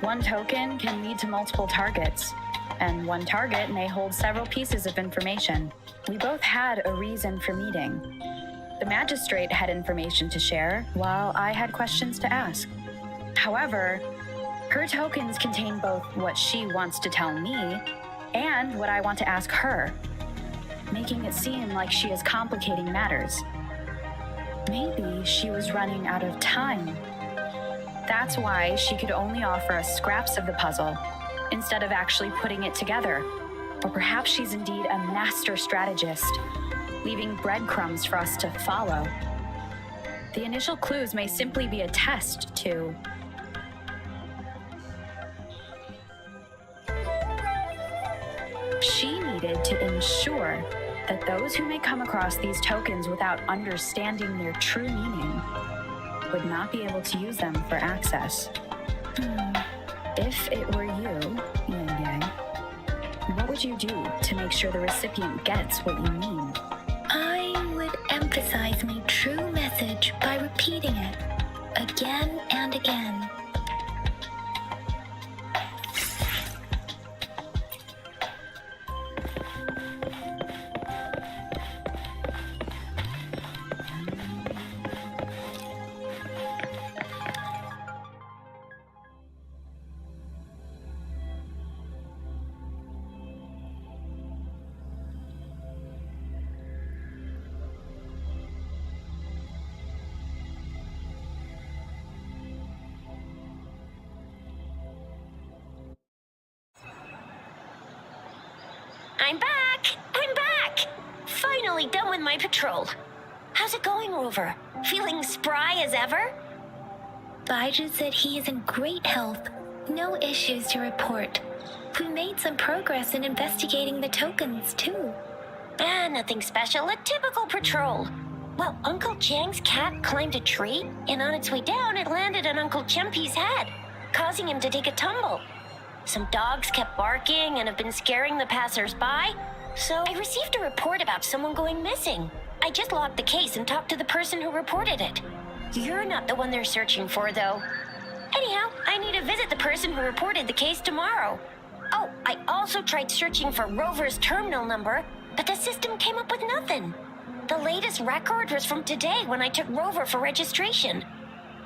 one token can lead to multiple targets, and one target may hold several pieces of information. We both had a reason for meeting. The magistrate had information to share, while I had questions to ask. However, her tokens contain both what she wants to tell me and what I want to ask her, making it seem like she is complicating matters. Maybe she was running out of time. That's why she could only offer us scraps of the puzzle, instead of actually putting it together. Or perhaps she's indeed a master strategist, leaving breadcrumbs for us to follow. The initial clues may simply be a test to... She needed to ensure that those who may come across these tokens without understanding their true meaning would not be able to use them for access. If it were you, Yang Yang, what would you do to make sure the recipient gets what you mean? I would emphasize my true message by repeating it again and again. I'm back! I'm back! Finally done with my patrol. How's it going, Rover? Feeling spry as ever? Baiju said he is in great health. No issues to report. We made some progress in investigating the tokens, too. Nothing special. A typical patrol. Well, Uncle Chang's cat climbed a tree, and on its way down, it landed on Uncle Chempi's head, causing him to take a tumble. Some dogs kept barking and have been scaring the passers-by, so I received a report about someone going missing. I just logged the case and talked to the person who reported it. You're not the one they're searching for, though. Anyhow, I need to visit the person who reported the case tomorrow. Oh, I also tried searching for Rover's terminal number, but the system came up with nothing. The latest record was from today when I took Rover for registration.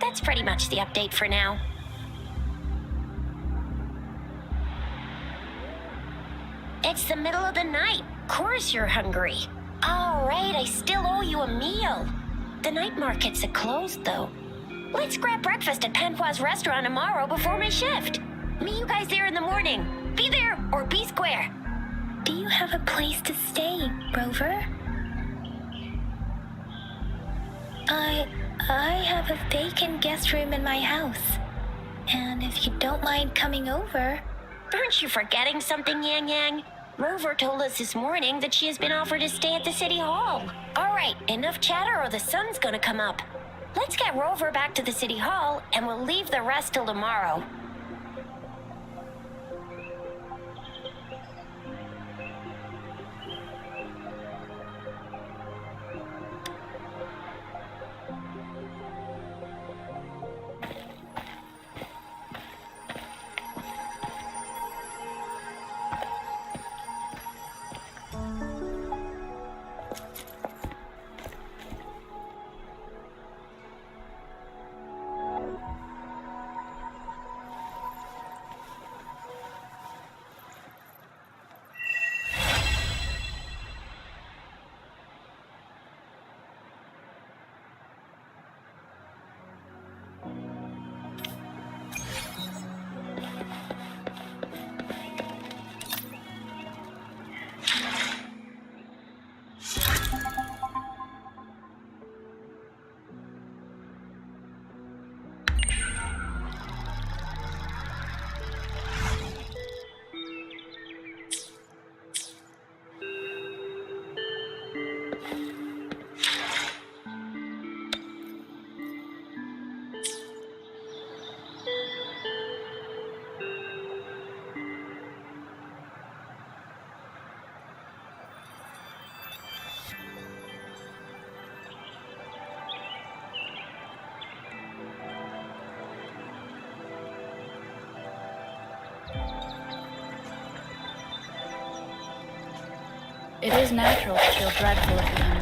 That's pretty much the update for now. It's the middle of the night. Course you're hungry. All right, I still owe you a meal. The night markets are closed, though. Let's grab breakfast at Panhua's restaurant tomorrow before my shift. Meet you guys there in the morning. Be there or be square. Do you have a place to stay, Rover? I have a vacant guest room in my house. And if you don't mind coming over... Aren't you forgetting something, Yang Yang? Rover told us this morning that she has been offered to stay at the city hall. All right, enough chatter or the sun's gonna come up. Let's get Rover back to the city hall and we'll leave the rest till tomorrow. It is natural to feel dreadful at the